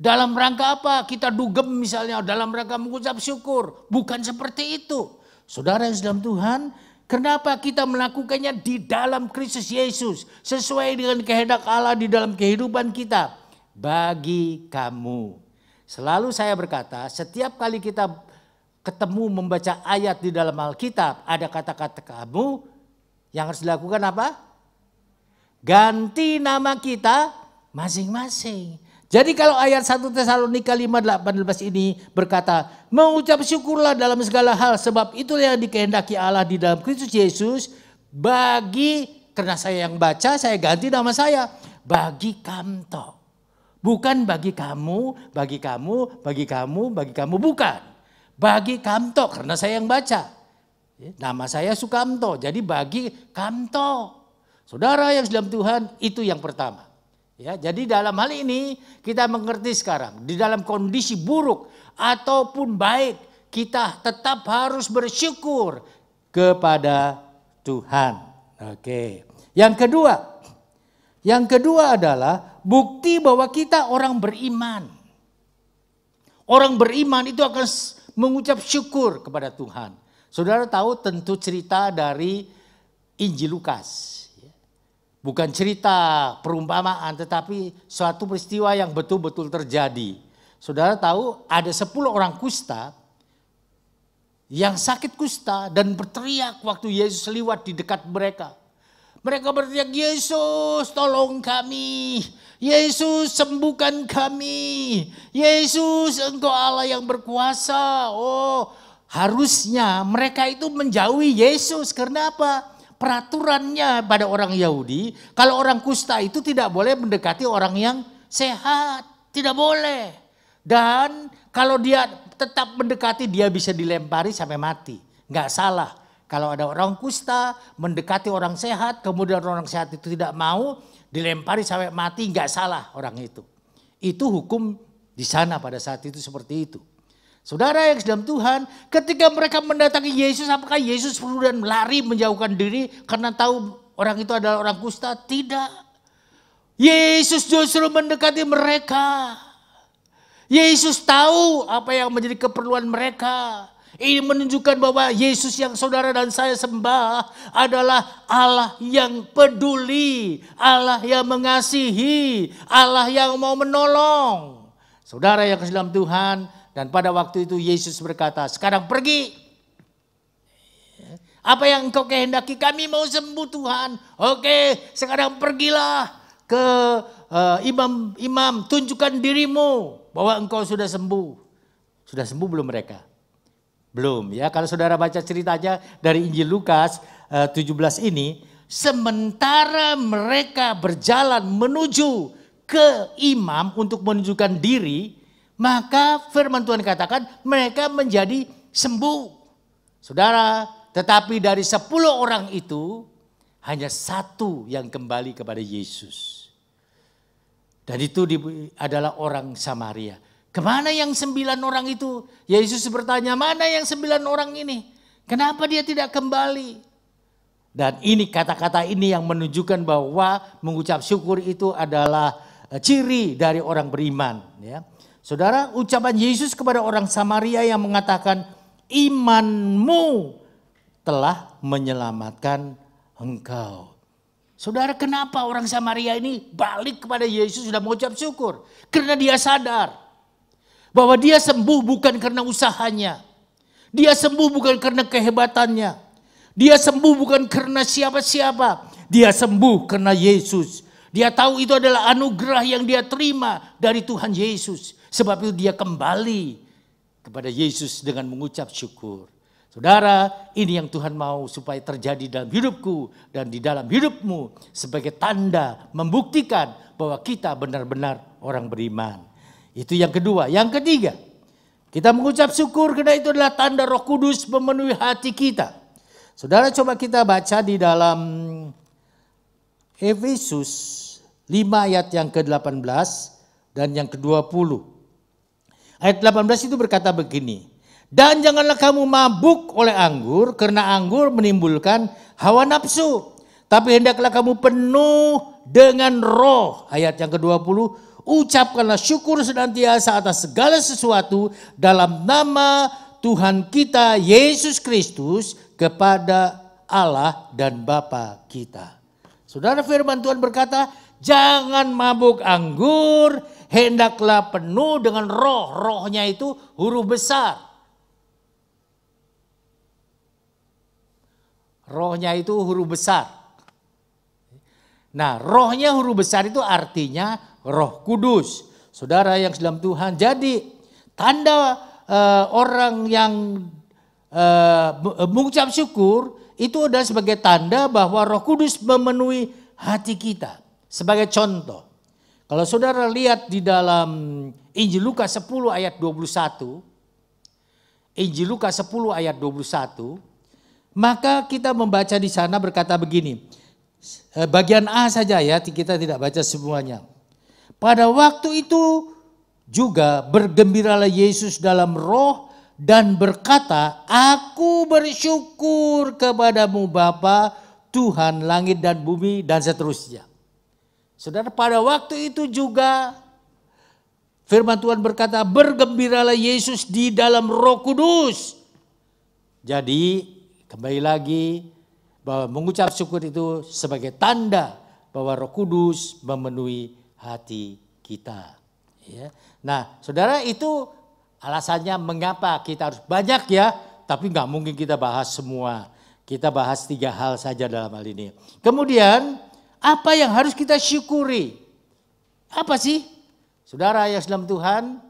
Dalam rangka apa? Kita dugem misalnya dalam rangka mengucap syukur. Bukan seperti itu. Saudara yang dalam Tuhan, kenapa kita melakukannya di dalam Kristus Yesus? Sesuai dengan kehendak Allah di dalam kehidupan kita. Bagi kamu. Selalu saya berkata, setiap kali kita ketemu membaca ayat di dalam Alkitab, ada kata-kata kamu, yang harus dilakukan apa? Ganti nama kita masing-masing. Jadi kalau ayat 1 Tesalonika 5:18 ini berkata, mengucap syukurlah dalam segala hal, sebab itulah yang dikehendaki Allah di dalam Kristus Yesus, karena saya yang baca, saya ganti nama saya, bagi kamto. Bukan bagi kamu, bukan. Bagi kamto, karena saya yang baca. Nama saya Sukamto, jadi bagi kamto. Saudara yang dalam Tuhan, itu yang pertama. Ya, jadi dalam hal ini kita mengerti sekarang, di dalam kondisi buruk ataupun baik, kita tetap harus bersyukur kepada Tuhan. Oke. Yang kedua adalah bukti bahwa kita orang beriman. Orang beriman itu akan mengucap syukur kepada Tuhan. Saudara tahu tentu cerita dari Injil Lukas. Bukan cerita perumpamaan, tetapi suatu peristiwa yang betul-betul terjadi. Saudara tahu ada 10 orang kusta yang sakit kusta dan berteriak waktu Yesus lewat di dekat mereka. Mereka berteriak, Yesus tolong kami, Yesus sembuhkan kami, Yesus engkau Allah yang berkuasa. Oh, harusnya mereka itu menjauhi Yesus. Karena apa? Peraturannya pada orang Yahudi, kalau orang kusta itu tidak boleh mendekati orang yang sehat. Tidak boleh. Dan kalau dia tetap mendekati, dia bisa dilempari sampai mati. Nggak salah. Kalau ada orang kusta mendekati orang sehat, kemudian orang sehat itu tidak mau, dilempari sampai mati, nggak salah orang itu. Itu hukum di sana pada saat itu seperti itu. Saudara yang dalam Tuhan, ketika mereka mendatangi Yesus, apakah Yesus kemudian lari menjauhkan diri karena tahu orang itu adalah orang kusta? Tidak. Yesus justru mendekati mereka. Yesus tahu apa yang menjadi keperluan mereka. Ini menunjukkan bahwa Yesus yang saudara dan saya sembah adalah Allah yang peduli, Allah yang mengasihi, Allah yang mau menolong. Saudara yang dalam Tuhan, dan pada waktu itu Yesus berkata, sekarang pergi. Apa yang engkau kehendaki, kami mau sembuh Tuhan. Oke, sekarang pergilah ke imam, tunjukkan dirimu bahwa engkau sudah sembuh. Sudah sembuh belum mereka? Belum ya, kalau saudara baca ceritanya dari Injil Lukas 17 ini. Sementara mereka berjalan menuju ke imam untuk menunjukkan diri, maka firman Tuhan katakan mereka menjadi sembuh. Saudara, tetapi dari 10 orang itu hanya 1 yang kembali kepada Yesus. Dan itu adalah orang Samaria. Kemana yang 9 orang itu? Yesus bertanya, mana yang 9 orang ini? Kenapa dia tidak kembali? Dan ini kata-kata ini yang menunjukkan bahwa mengucap syukur itu adalah ciri dari orang beriman. Ya. Saudara, ucapan Yesus kepada orang Samaria yang mengatakan, imanmu telah menyelamatkan engkau. Saudara, kenapa orang Samaria ini balik kepada Yesus sudah mengucap syukur? Karena dia sadar bahwa dia sembuh bukan karena usahanya. Dia sembuh bukan karena kehebatannya. Dia sembuh bukan karena siapa-siapa. Dia sembuh karena Yesus. Dia tahu itu adalah anugerah yang dia terima dari Tuhan Yesus. Sebab itu dia kembali kepada Yesus dengan mengucap syukur. Saudara, ini yang Tuhan mau supaya terjadi dalam hidupku dan di dalam hidupmu sebagai tanda membuktikan bahwa kita benar-benar orang beriman. Itu yang kedua. Yang ketiga, kita mengucap syukur karena itu adalah tanda Roh Kudus memenuhi hati kita. Saudara, coba kita baca di dalam Efesus 5 ayat yang ke-18 dan yang ke-20. Ayat 18 itu berkata begini. Dan janganlah kamu mabuk oleh anggur, karena anggur menimbulkan hawa nafsu. Tapi hendaklah kamu penuh dengan roh. Ayat yang ke-20. Ucapkanlah syukur senantiasa atas segala sesuatu dalam nama Tuhan kita Yesus Kristus kepada Allah dan Bapa kita. Saudara, firman Tuhan berkata, jangan mabuk anggur, hendaklah penuh dengan roh. Rohnya itu huruf besar. Rohnya itu huruf besar. Nah, rohnya huruf besar itu artinya Roh Kudus. Saudara yang dalam Tuhan, jadi tanda orang yang mengucap syukur itu adalah sebagai tanda bahwa Roh Kudus memenuhi hati kita. Sebagai contoh, kalau saudara lihat di dalam Injil Lukas 10 ayat 21, Injil Lukas 10 ayat 21, maka kita membaca di sana berkata begini, bagian A saja ya, kita tidak baca semuanya. Pada waktu itu juga bergembiralah Yesus dalam roh dan berkata, aku bersyukur kepadamu Bapa, Tuhan langit dan bumi, dan seterusnya. Saudara, pada waktu itu juga firman Tuhan berkata, bergembiralah Yesus di dalam Roh Kudus. Jadi kembali lagi bahwa mengucap syukur itu sebagai tanda bahwa Roh Kudus memenuhi hati kita. Ya. Nah, saudara, itu alasannya mengapa kita harus banyak ya, tapi nggak mungkin kita bahas semua. Kita bahas 3 hal saja dalam hal ini. Kemudian apa yang harus kita syukuri? Apa sih? Saudara yang dalam Tuhan,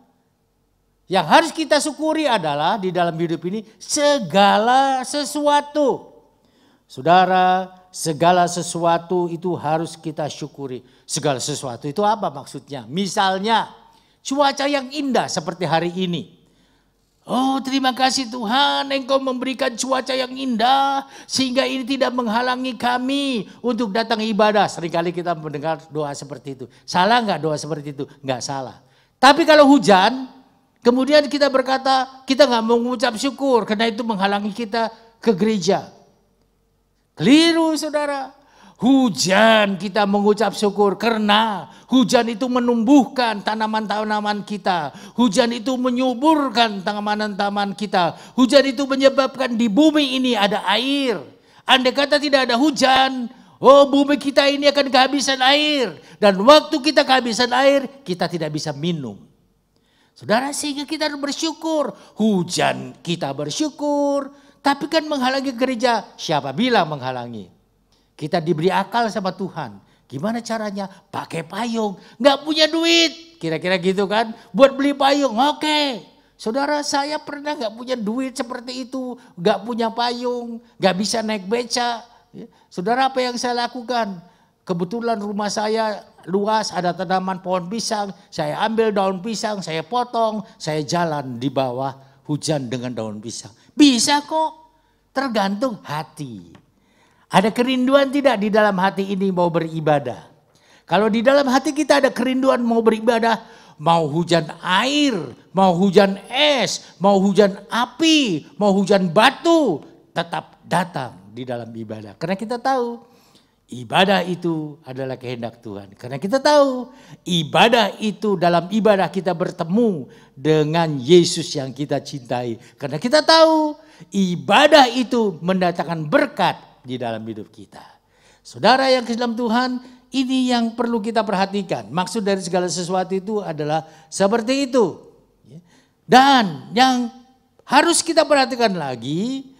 yang harus kita syukuri adalah di dalam hidup ini segala sesuatu. Saudara, segala sesuatu itu harus kita syukuri. Segala sesuatu itu apa maksudnya? Misalnya cuaca yang indah seperti hari ini. Oh, terima kasih Tuhan, Engkau memberikan cuaca yang indah sehingga ini tidak menghalangi kami untuk datang ibadah. Seringkali kita mendengar doa seperti itu. Salah nggak doa seperti itu? Nggak salah. Tapi kalau hujan, kemudian kita berkata kita nggak mau mengucap syukur karena itu menghalangi kita ke gereja. Keliru, saudara. Hujan kita mengucap syukur karena hujan itu menumbuhkan tanaman-tanaman kita. Hujan itu menyuburkan tanaman-tanaman kita. Hujan itu menyebabkan di bumi ini ada air. Andai kata tidak ada hujan, oh bumi kita ini akan kehabisan air. Dan waktu kita kehabisan air, kita tidak bisa minum. Saudara, sehingga kita harus bersyukur. Hujan kita bersyukur, tapi kan menghalangi gereja. Siapa bilang menghalangi? Kita diberi akal sama Tuhan. Gimana caranya? Pakai payung. Nggak punya duit. Kira-kira gitu kan. Buat beli payung. Oke. Saudara, saya pernah nggak punya duit seperti itu. Nggak punya payung. Nggak bisa naik beca. Saudara, apa yang saya lakukan? Kebetulan rumah saya luas. Ada tanaman pohon pisang. Saya ambil daun pisang. Saya potong. Saya jalan di bawah hujan dengan daun pisang. Bisa kok. Tergantung hati. Ada kerinduan tidak di dalam hati ini mau beribadah? Kalau di dalam hati kita ada kerinduan mau beribadah, mau hujan air, mau hujan es, mau hujan api, mau hujan batu, tetap datang di dalam ibadah. Karena kita tahu ibadah itu adalah kehendak Tuhan. Karena kita tahu ibadah itu, dalam ibadah kita bertemu dengan Yesus yang kita cintai. Karena kita tahu ibadah itu mendatangkan berkat di dalam hidup kita. Saudara yang ke dalam Tuhan, ini yang perlu kita perhatikan. Maksud dari segala sesuatu itu adalah seperti itu. Dan yang harus kita perhatikan lagi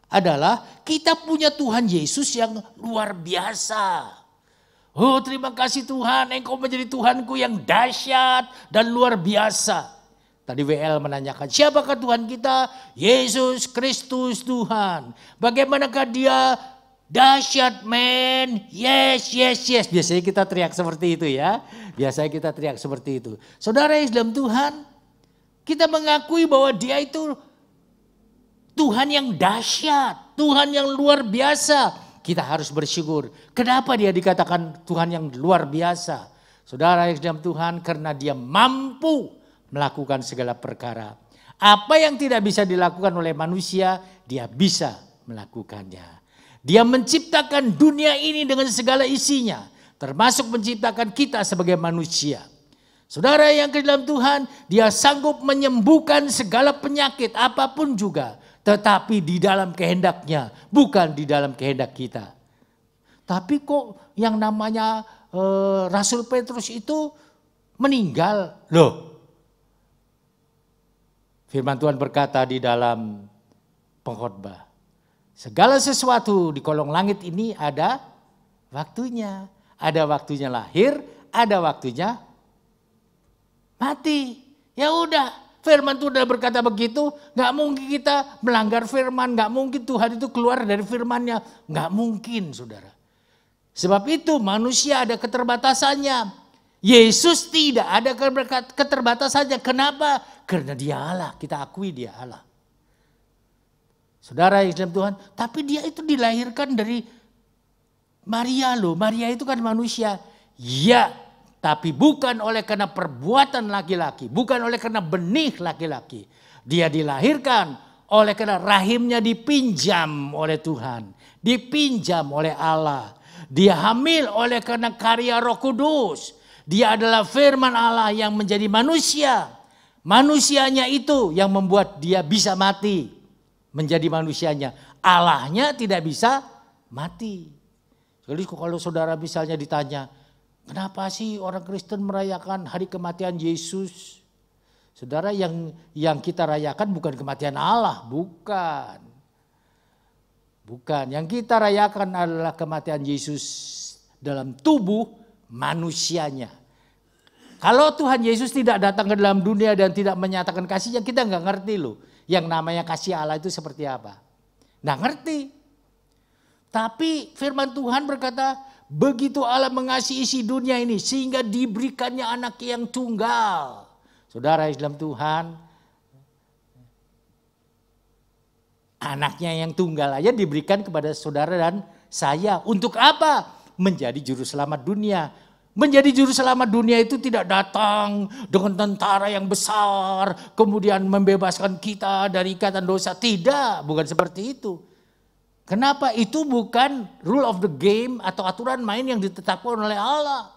adalah kita punya Tuhan Yesus yang luar biasa. Oh, terima kasih Tuhan, Engkau menjadi Tuhanku yang dahsyat dan luar biasa. Tadi WL menanyakan, siapakah Tuhan kita? Yesus Kristus Tuhan. Bagaimanakah dia dahsyat, men? Yes, yes, yes. Biasanya kita teriak seperti itu ya. Biasanya kita teriak seperti itu. Saudara yang dalam Tuhan, kita mengakui bahwa dia itu Tuhan yang dahsyat, Tuhan yang luar biasa. Kita harus bersyukur. Kenapa dia dikatakan Tuhan yang luar biasa? Saudara yang dalam Tuhan, karena dia mampu melakukan segala perkara. Apa yang tidak bisa dilakukan oleh manusia, dia bisa melakukannya. Dia menciptakan dunia ini dengan segala isinya, termasuk menciptakan kita sebagai manusia. Saudara yang ke dalam Tuhan, dia sanggup menyembuhkan segala penyakit apapun juga. Tetapi di dalam kehendaknya, bukan di dalam kehendak kita. Tapi kok yang namanya Rasul Petrus itu meninggal? Loh, firman Tuhan berkata di dalam pengkhotbah, segala sesuatu di kolong langit ini ada waktunya. Ada waktunya lahir, ada waktunya mati. Ya udah. Firman Tuhan berkata begitu, gak mungkin kita melanggar firman, gak mungkin Tuhan itu keluar dari firmannya. Gak mungkin saudara. Sebab itu manusia ada keterbatasannya. Yesus tidak ada keterbatasannya. Kenapa? Karena dia Allah, kita akui dia Allah. Saudara yang dalam Tuhan, tapi dia itu dilahirkan dari Maria loh. Maria itu kan manusia. Ya. Tapi bukan oleh karena perbuatan laki-laki. Bukan oleh karena benih laki-laki. Dia dilahirkan oleh karena rahimnya dipinjam oleh Tuhan. Dipinjam oleh Allah. Dia hamil oleh karena karya Roh Kudus. Dia adalah firman Allah yang menjadi manusia. Manusianya itu yang membuat dia bisa mati. Menjadi manusianya. Allahnya tidak bisa mati. Jadi kalau saudara misalnya ditanya, kenapa sih orang Kristen merayakan hari kematian Yesus? Saudara, yang kita rayakan bukan kematian Allah, bukan. Bukan, yang kita rayakan adalah kematian Yesus dalam tubuh manusianya. Kalau Tuhan Yesus tidak datang ke dalam dunia dan tidak menyatakan kasihnya, kita nggak ngerti loh. Yang namanya kasih Allah itu seperti apa. Nggak ngerti. Tapi firman Tuhan berkata, begitu Allah mengasihi isi dunia ini sehingga diberikannya anak yang tunggal. Saudara Islam Tuhan, anaknya yang tunggal aja diberikan kepada saudara dan saya. Untuk apa? Menjadi juru selamat dunia. Menjadi juru selamat dunia itu tidak datang dengan tentara yang besar, kemudian membebaskan kita dari ikatan dosa. Tidak, bukan seperti itu. Kenapa? Itu bukan rule of the game atau aturan main yang ditetapkan oleh Allah.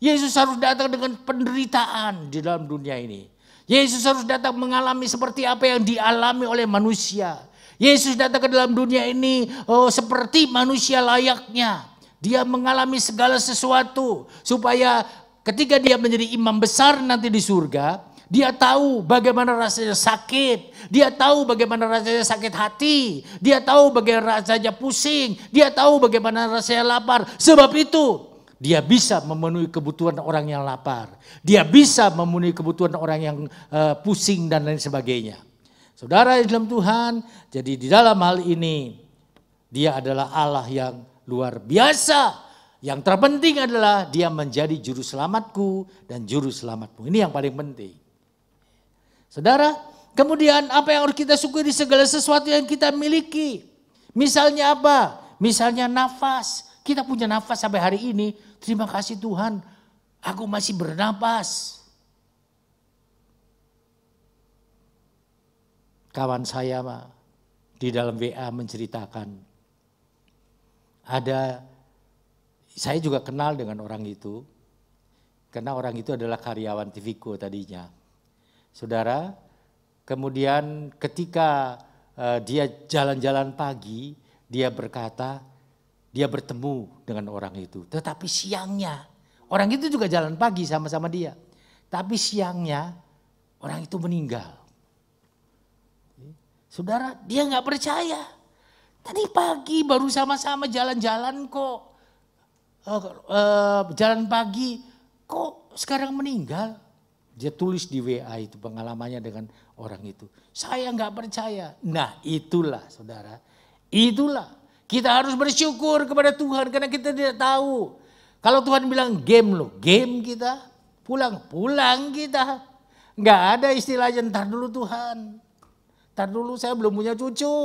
Yesus harus datang dengan penderitaan di dalam dunia ini. Yesus harus datang mengalami seperti apa yang dialami oleh manusia. Yesus datang ke dalam dunia ini seperti manusia layaknya. Dia mengalami segala sesuatu supaya ketika dia menjadi imam besar nanti di surga, dia tahu bagaimana rasanya sakit. Dia tahu bagaimana rasanya sakit hati. Dia tahu bagaimana rasanya pusing. Dia tahu bagaimana rasanya lapar. Sebab itu dia bisa memenuhi kebutuhan orang yang lapar. Dia bisa memenuhi kebutuhan orang yang pusing dan lain sebagainya. Saudara yang dalam Tuhan, jadi di dalam hal ini dia adalah Allah yang luar biasa. Yang terpenting adalah dia menjadi juru selamatku dan juru selamatmu. Ini yang paling penting. Saudara, kemudian apa yang harus kita syukuri segala sesuatu yang kita miliki. Misalnya apa? Misalnya nafas. Kita punya nafas sampai hari ini. Terima kasih Tuhan, aku masih bernapas. Kawan saya di dalam WA menceritakan. Saya juga kenal dengan orang itu. Karena orang itu adalah karyawan TVCO tadinya. Saudara, kemudian ketika dia jalan-jalan pagi, dia berkata, dia bertemu dengan orang itu. Tetapi siangnya, orang itu juga jalan pagi sama-sama dia. Tapi siangnya, orang itu meninggal. Saudara, dia nggak percaya. Tadi pagi baru sama-sama jalan-jalan kok. Jalan pagi kok sekarang meninggal. Dia tulis di WA itu pengalamannya dengan orang itu. Saya nggak percaya. Nah itulah saudara. Itulah. Kita harus bersyukur kepada Tuhan karena kita tidak tahu. Kalau Tuhan bilang game loh. Game kita. Pulang kita. Nggak ada istilahnya ntar dulu Tuhan. Ntar dulu saya belum punya cucu.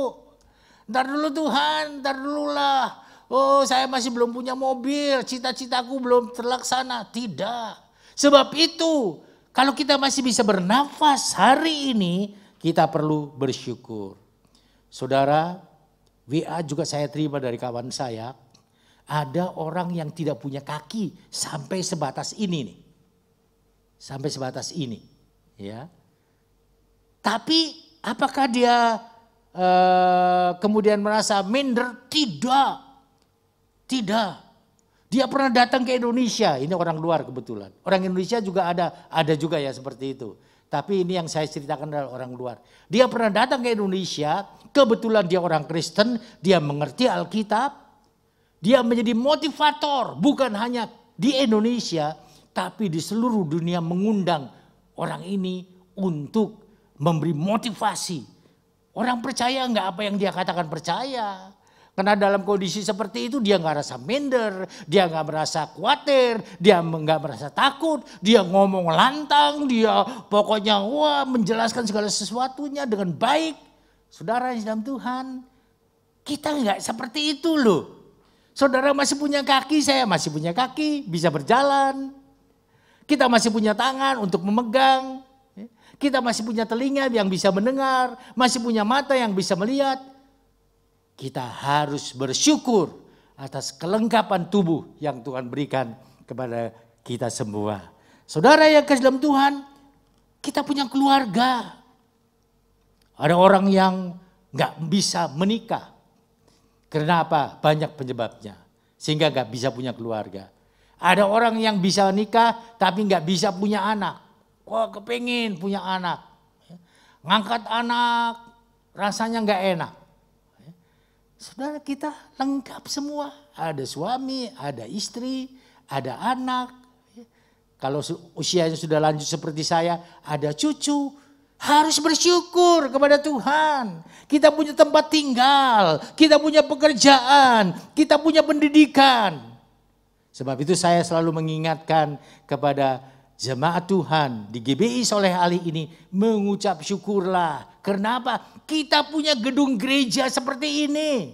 Ntar dulu Tuhan. Ntar dulu lah. Oh saya masih belum punya mobil. Cita-citaku belum terlaksana. Tidak. Sebab itu. Kalau kita masih bisa bernafas hari ini, kita perlu bersyukur. Saudara, WA juga saya terima dari kawan saya. Ada orang yang tidak punya kaki sampai sebatas ini nih. Sampai sebatas ini. Ya. Tapi apakah dia kemudian merasa minder? Tidak. Tidak. Dia pernah datang ke Indonesia, ini orang luar kebetulan. Orang Indonesia juga ada juga ya seperti itu. Tapi ini yang saya ceritakan adalah orang luar. Dia pernah datang ke Indonesia, kebetulan dia orang Kristen, dia mengerti Alkitab. Dia menjadi motivator, bukan hanya di Indonesia, tapi di seluruh dunia mengundang orang ini untuk memberi motivasi. Orang percaya enggak apa yang dia katakan percaya. Karena dalam kondisi seperti itu dia nggak merasa minder, dia nggak merasa khawatir, dia nggak merasa takut, dia ngomong lantang, dia pokoknya menjelaskan segala sesuatunya dengan baik. Saudara yang dalam Tuhan, kita nggak seperti itu loh. Saudara masih punya kaki, saya masih punya kaki, bisa berjalan. Kita masih punya tangan untuk memegang, kita masih punya telinga yang bisa mendengar, masih punya mata yang bisa melihat. Kita harus bersyukur atas kelengkapan tubuh yang Tuhan berikan kepada kita semua. Saudara yang kasih dalam Tuhan, kita punya keluarga. Ada orang yang nggak bisa menikah. Karena apa? Banyak penyebabnya. Sehingga nggak bisa punya keluarga. Ada orang yang bisa nikah tapi nggak bisa punya anak. Wah kepingin punya anak. Ngangkat anak rasanya nggak enak. Saudara kita lengkap semua. Ada suami, ada istri, ada anak. Kalau usianya sudah lanjut seperti saya, ada cucu. Harus bersyukur kepada Tuhan. Kita punya tempat tinggal, kita punya pekerjaan, kita punya pendidikan. Sebab itu saya selalu mengingatkan kepada jemaat Tuhan di GBI Soleh Ali ini, mengucap syukurlah. Kenapa? Kita punya gedung gereja seperti ini.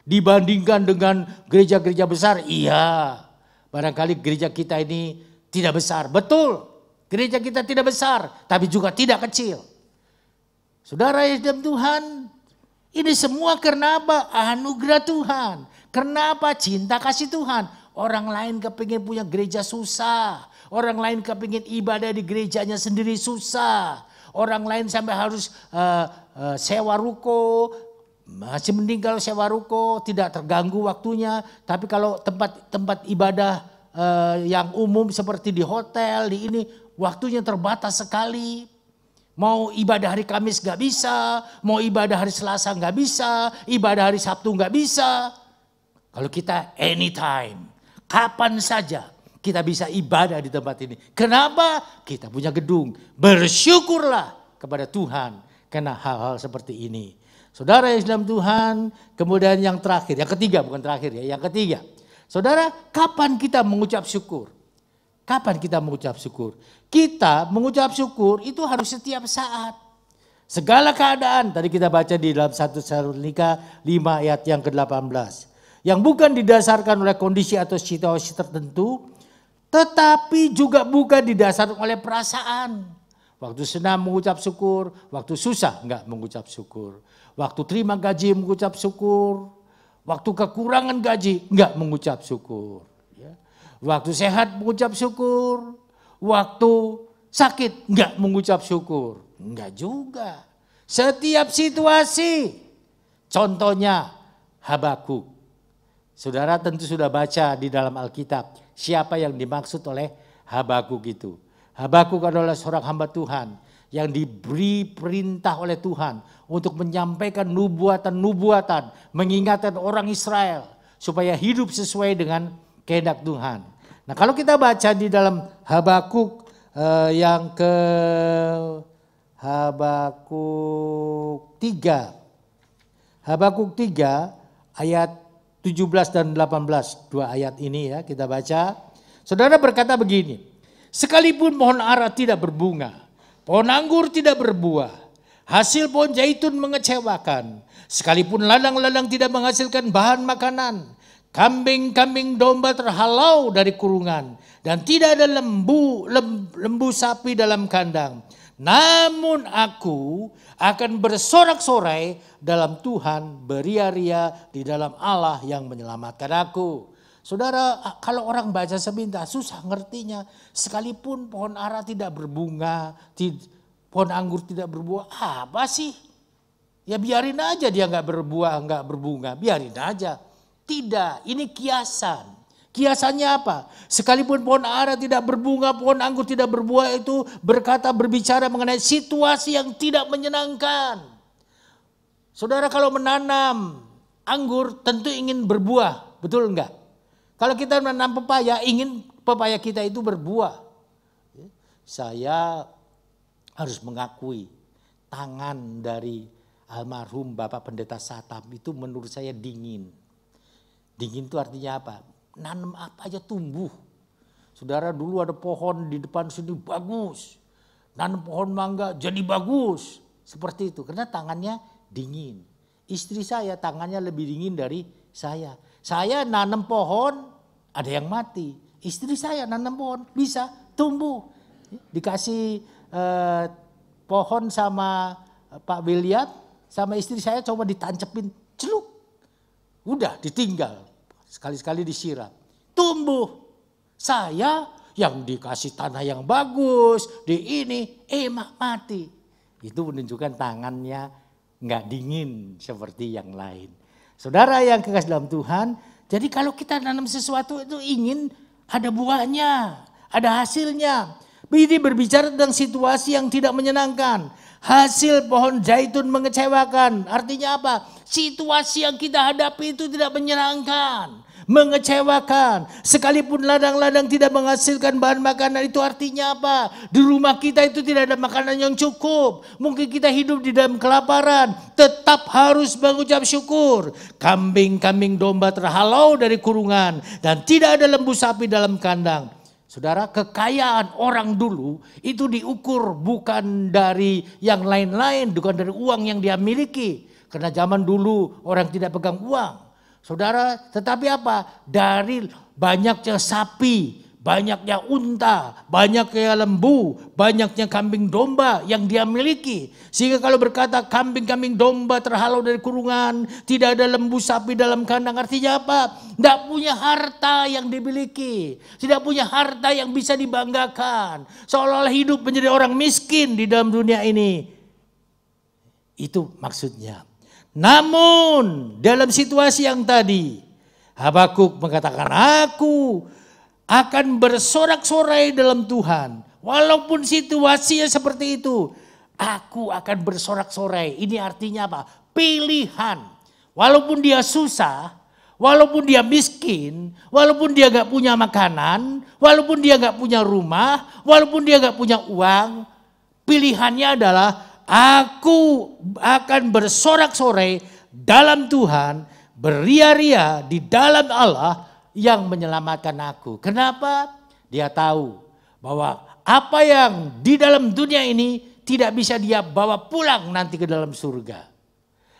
Dibandingkan dengan gereja-gereja besar, iya. Barangkali gereja kita ini tidak besar. Betul, gereja kita tidak besar, tapi juga tidak kecil. Saudara yang dalam Tuhan, ini semua karena apa? Anugerah Tuhan. Kenapa? Cinta kasih Tuhan. Orang lain kepingin punya gereja susah. Orang lain kepingin ibadah di gerejanya sendiri susah. Orang lain sampai harus sewa ruko. Masih mending kalau sewa ruko tidak terganggu waktunya. Tapi kalau tempat ibadah yang umum seperti di hotel, di ini waktunya terbatas sekali. Mau ibadah hari Kamis gak bisa. Mau ibadah hari Selasa gak bisa. Ibadah hari Sabtu gak bisa. Kalau kita anytime. Kapan saja kita bisa ibadah di tempat ini. Kenapa? Kita punya gedung. Bersyukurlah kepada Tuhan karena hal-hal seperti ini. Saudara yang dalam Tuhan, kemudian yang terakhir, yang ketiga bukan terakhir ya, yang ketiga. Saudara, kapan kita mengucap syukur? Kapan kita mengucap syukur? Kita mengucap syukur itu harus setiap saat. Segala keadaan, tadi kita baca di dalam 1 Tesalonika 5 ayat yang ke-18. Yang bukan didasarkan oleh kondisi atau situasi tertentu, tetapi juga bukan didasarkan oleh perasaan. Waktu senang mengucap syukur, waktu susah enggak mengucap syukur. Waktu terima gaji mengucap syukur, waktu kekurangan gaji enggak mengucap syukur. Waktu sehat mengucap syukur, waktu sakit enggak mengucap syukur. Enggak juga. Setiap situasi, contohnya Habakuk. Saudara tentu sudah baca di dalam Alkitab siapa yang dimaksud oleh Habakuk itu. Habakuk adalah seorang hamba Tuhan yang diberi perintah oleh Tuhan untuk menyampaikan nubuatan-nubuatan, mengingatkan orang Israel supaya hidup sesuai dengan kehendak Tuhan. Nah, kalau kita baca di dalam Habakuk yang ke Habakuk 3. Habakuk 3 ayat 17 dan 18. Dua ayat ini ya kita baca. Saudara berkata begini. Sekalipun pohon ara tidak berbunga, pohon anggur tidak berbuah, hasil pohon zaitun mengecewakan, sekalipun ladang-ladang tidak menghasilkan bahan makanan, kambing-kambing domba terhalau dari kurungan, dan tidak ada lembu sapi dalam kandang. Namun aku akan bersorak-sorai dalam Tuhan, beria-ria di dalam Allah yang menyelamatkan aku. Saudara, kalau orang baca sebentar susah ngertinya. Sekalipun pohon ara tidak berbunga, pohon anggur tidak berbuah, apa sih? Ya biarin aja dia nggak berbuah, nggak berbunga, biarin aja. Tidak, ini kiasan. Kiasannya apa? Sekalipun pohon ara tidak berbunga, pohon anggur tidak berbuah, itu berbicara mengenai situasi yang tidak menyenangkan. Saudara, kalau menanam anggur tentu ingin berbuah, betul enggak? Kalau kita menanam pepaya, ingin pepaya kita itu berbuah. Saya harus mengakui tangan dari almarhum Bapak Pendeta Satam itu menurut saya dingin. Dingin itu artinya apa? Nanam apa aja tumbuh. Saudara, dulu ada pohon di depan sini bagus. Nanam pohon mangga jadi bagus. Seperti itu, karena tangannya dingin. Istri saya tangannya lebih dingin dari saya. Saya nanam pohon, ada yang mati. Istri saya nanam pohon, bisa tumbuh. Dikasih pohon sama Pak William, sama istri saya coba ditancepin, celuk. Udah ditinggal, sekali-sekali disiram. Tumbuh. Saya yang dikasih tanah yang bagus, di ini, mati. Itu menunjukkan tangannya nggak dingin seperti yang lain. Saudara yang kekasih dalam Tuhan, jadi kalau kita nanam sesuatu itu ingin ada buahnya, ada hasilnya. Ini berbicara tentang situasi yang tidak menyenangkan. Hasil pohon zaitun mengecewakan. Artinya apa? Situasi yang kita hadapi itu tidak menyenangkan, mengecewakan. Sekalipun ladang-ladang tidak menghasilkan bahan makanan, itu artinya apa? Di rumah kita itu tidak ada makanan yang cukup. Mungkin kita hidup di dalam kelaparan, tetap harus mengucap syukur. Kambing-kambing domba terhalau dari kurungan, dan tidak ada lembu sapi dalam kandang. Saudara, kekayaan orang dulu itu diukur bukan dari yang lain-lain, bukan dari uang yang dia miliki. Karena zaman dulu orang tidak pegang uang. Saudara, tetapi apa? Dari banyaknya sapi, banyaknya unta, banyaknya lembu, banyaknya kambing domba yang dia miliki. Sehingga kalau berkata kambing-kambing domba terhalau dari kurungan, tidak ada lembu sapi dalam kandang, artinya apa? Tidak punya harta yang dimiliki, tidak punya harta yang bisa dibanggakan. Seolah-olah hidup menjadi orang miskin di dalam dunia ini. Itu maksudnya. Namun dalam situasi yang tadi, Habakuk mengatakan, aku akan bersorak-sorai dalam Tuhan. Walaupun situasinya seperti itu, aku akan bersorak-sorai. Ini artinya apa? Pilihan. Walaupun dia susah, walaupun dia miskin, walaupun dia gak punya makanan, walaupun dia gak punya rumah, walaupun dia gak punya uang, pilihannya adalah aku akan bersorak-sorai dalam Tuhan, beria-ria di dalam Allah yang menyelamatkan aku. Kenapa? Dia tahu bahwa apa yang di dalam dunia ini tidak bisa dia bawa pulang nanti ke dalam surga.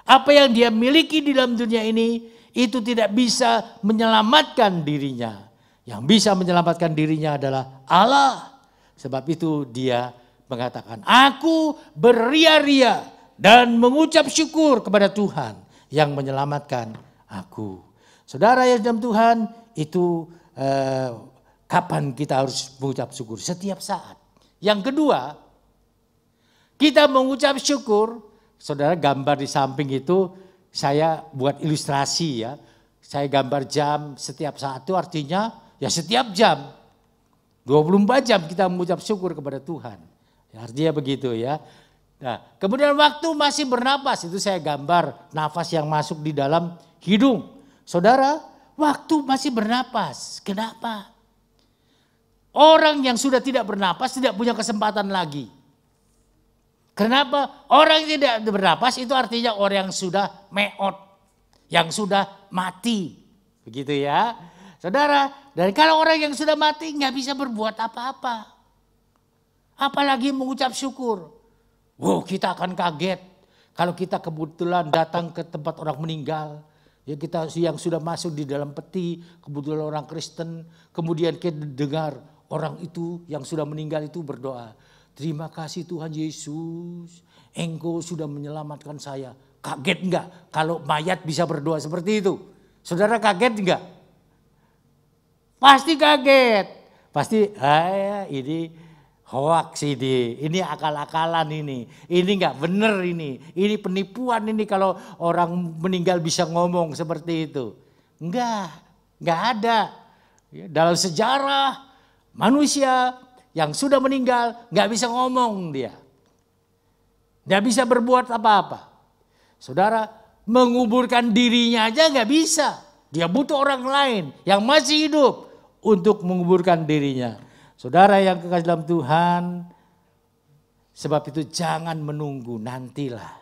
Apa yang dia miliki di dalam dunia ini itu tidak bisa menyelamatkan dirinya. Yang bisa menyelamatkan dirinya adalah Allah. Sebab itu dia mengatakan, aku beria-ria dan mengucap syukur kepada Tuhan yang menyelamatkan aku. Saudara yang dalam Tuhan, itu kapan kita harus mengucap syukur? Setiap saat. Yang kedua, kita mengucap syukur. Saudara, gambar di samping itu saya buat ilustrasi ya. Saya gambar jam setiap saat, itu artinya ya setiap jam. 24 jam kita mengucap syukur kepada Tuhan. Artinya begitu ya. Nah, kemudian waktu masih bernapas, itu saya gambar nafas yang masuk di dalam hidung. Saudara, waktu masih bernapas. Kenapa? Orang yang sudah tidak bernapas tidak punya kesempatan lagi. Kenapa? Orang yang tidak bernapas itu artinya orang yang sudah meot, yang sudah mati. Begitu ya. Saudara, dan kalau orang yang sudah mati nggak bisa berbuat apa-apa. Apalagi mengucap syukur. Wow, kita akan kaget kalau kita kebetulan datang ke tempat orang meninggal. Ya, kita yang sudah masuk di dalam peti, kebetulan orang Kristen, kemudian kita dengar orang itu yang sudah meninggal itu berdoa. Terima kasih Tuhan Yesus, Engkau sudah menyelamatkan saya. Kaget enggak kalau mayat bisa berdoa seperti itu? Saudara kaget enggak? Pasti kaget. Pasti, ini hoax ini akal-akalan ini enggak benar ini penipuan ini kalau orang meninggal bisa ngomong seperti itu. Enggak ada. Dalam sejarah manusia yang sudah meninggal nggak bisa ngomong dia. Nggak bisa berbuat apa-apa. Saudara, menguburkan dirinya aja nggak bisa. Dia butuh orang lain yang masih hidup untuk menguburkan dirinya. Saudara yang kekasih dalam Tuhan, sebab itu jangan menunggu, nantilah.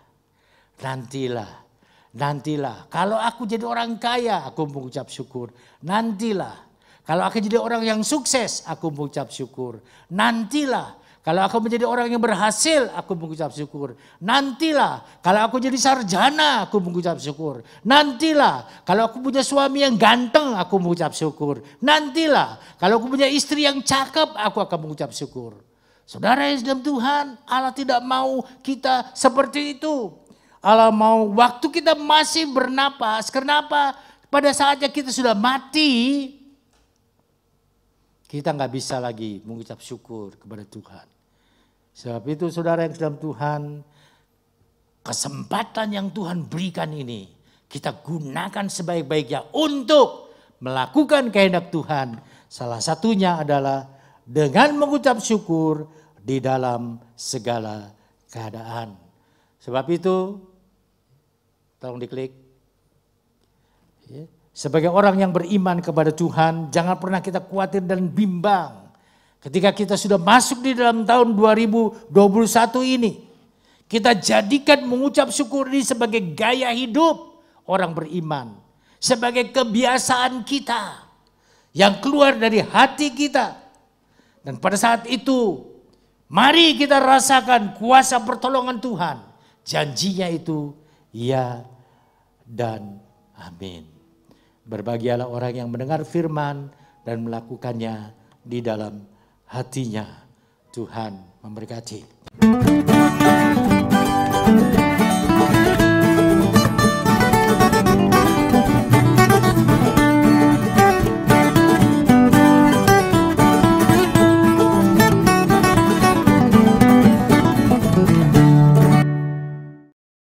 Kalau aku jadi orang kaya, aku mengucap syukur. Nantilah. Kalau aku jadi orang yang sukses, aku mengucap syukur. Nantilah. Kalau aku menjadi orang yang berhasil, aku mengucap syukur. Nantilah. Kalau aku jadi sarjana, aku mengucap syukur. Nantilah. Kalau aku punya suami yang ganteng, aku mengucap syukur. Nantilah. Kalau aku punya istri yang cakep, aku akan mengucap syukur. Saudara yang dalam Tuhan, Allah tidak mau kita seperti itu. Allah mau waktu kita masih bernapas. Kenapa? Pada saatnya kita sudah mati, kita nggak bisa lagi mengucap syukur kepada Tuhan. Sebab itu saudara yang dalam Tuhan, kesempatan yang Tuhan berikan ini kita gunakan sebaik-baiknya untuk melakukan kehendak Tuhan. Salah satunya adalah dengan mengucap syukur di dalam segala keadaan. Sebab itu, tolong diklik. Sebagai orang yang beriman kepada Tuhan, jangan pernah kita khawatir dan bimbang. Ketika kita sudah masuk di dalam tahun 2021 ini, kita jadikan mengucap syukur ini sebagai gaya hidup orang beriman. Sebagai kebiasaan kita yang keluar dari hati kita. Dan pada saat itu, mari kita rasakan kuasa pertolongan Tuhan. Janjinya itu ya dan amin. Berbahagialah orang yang mendengar firman dan melakukannya di dalam hatinya. Tuhan memberkati.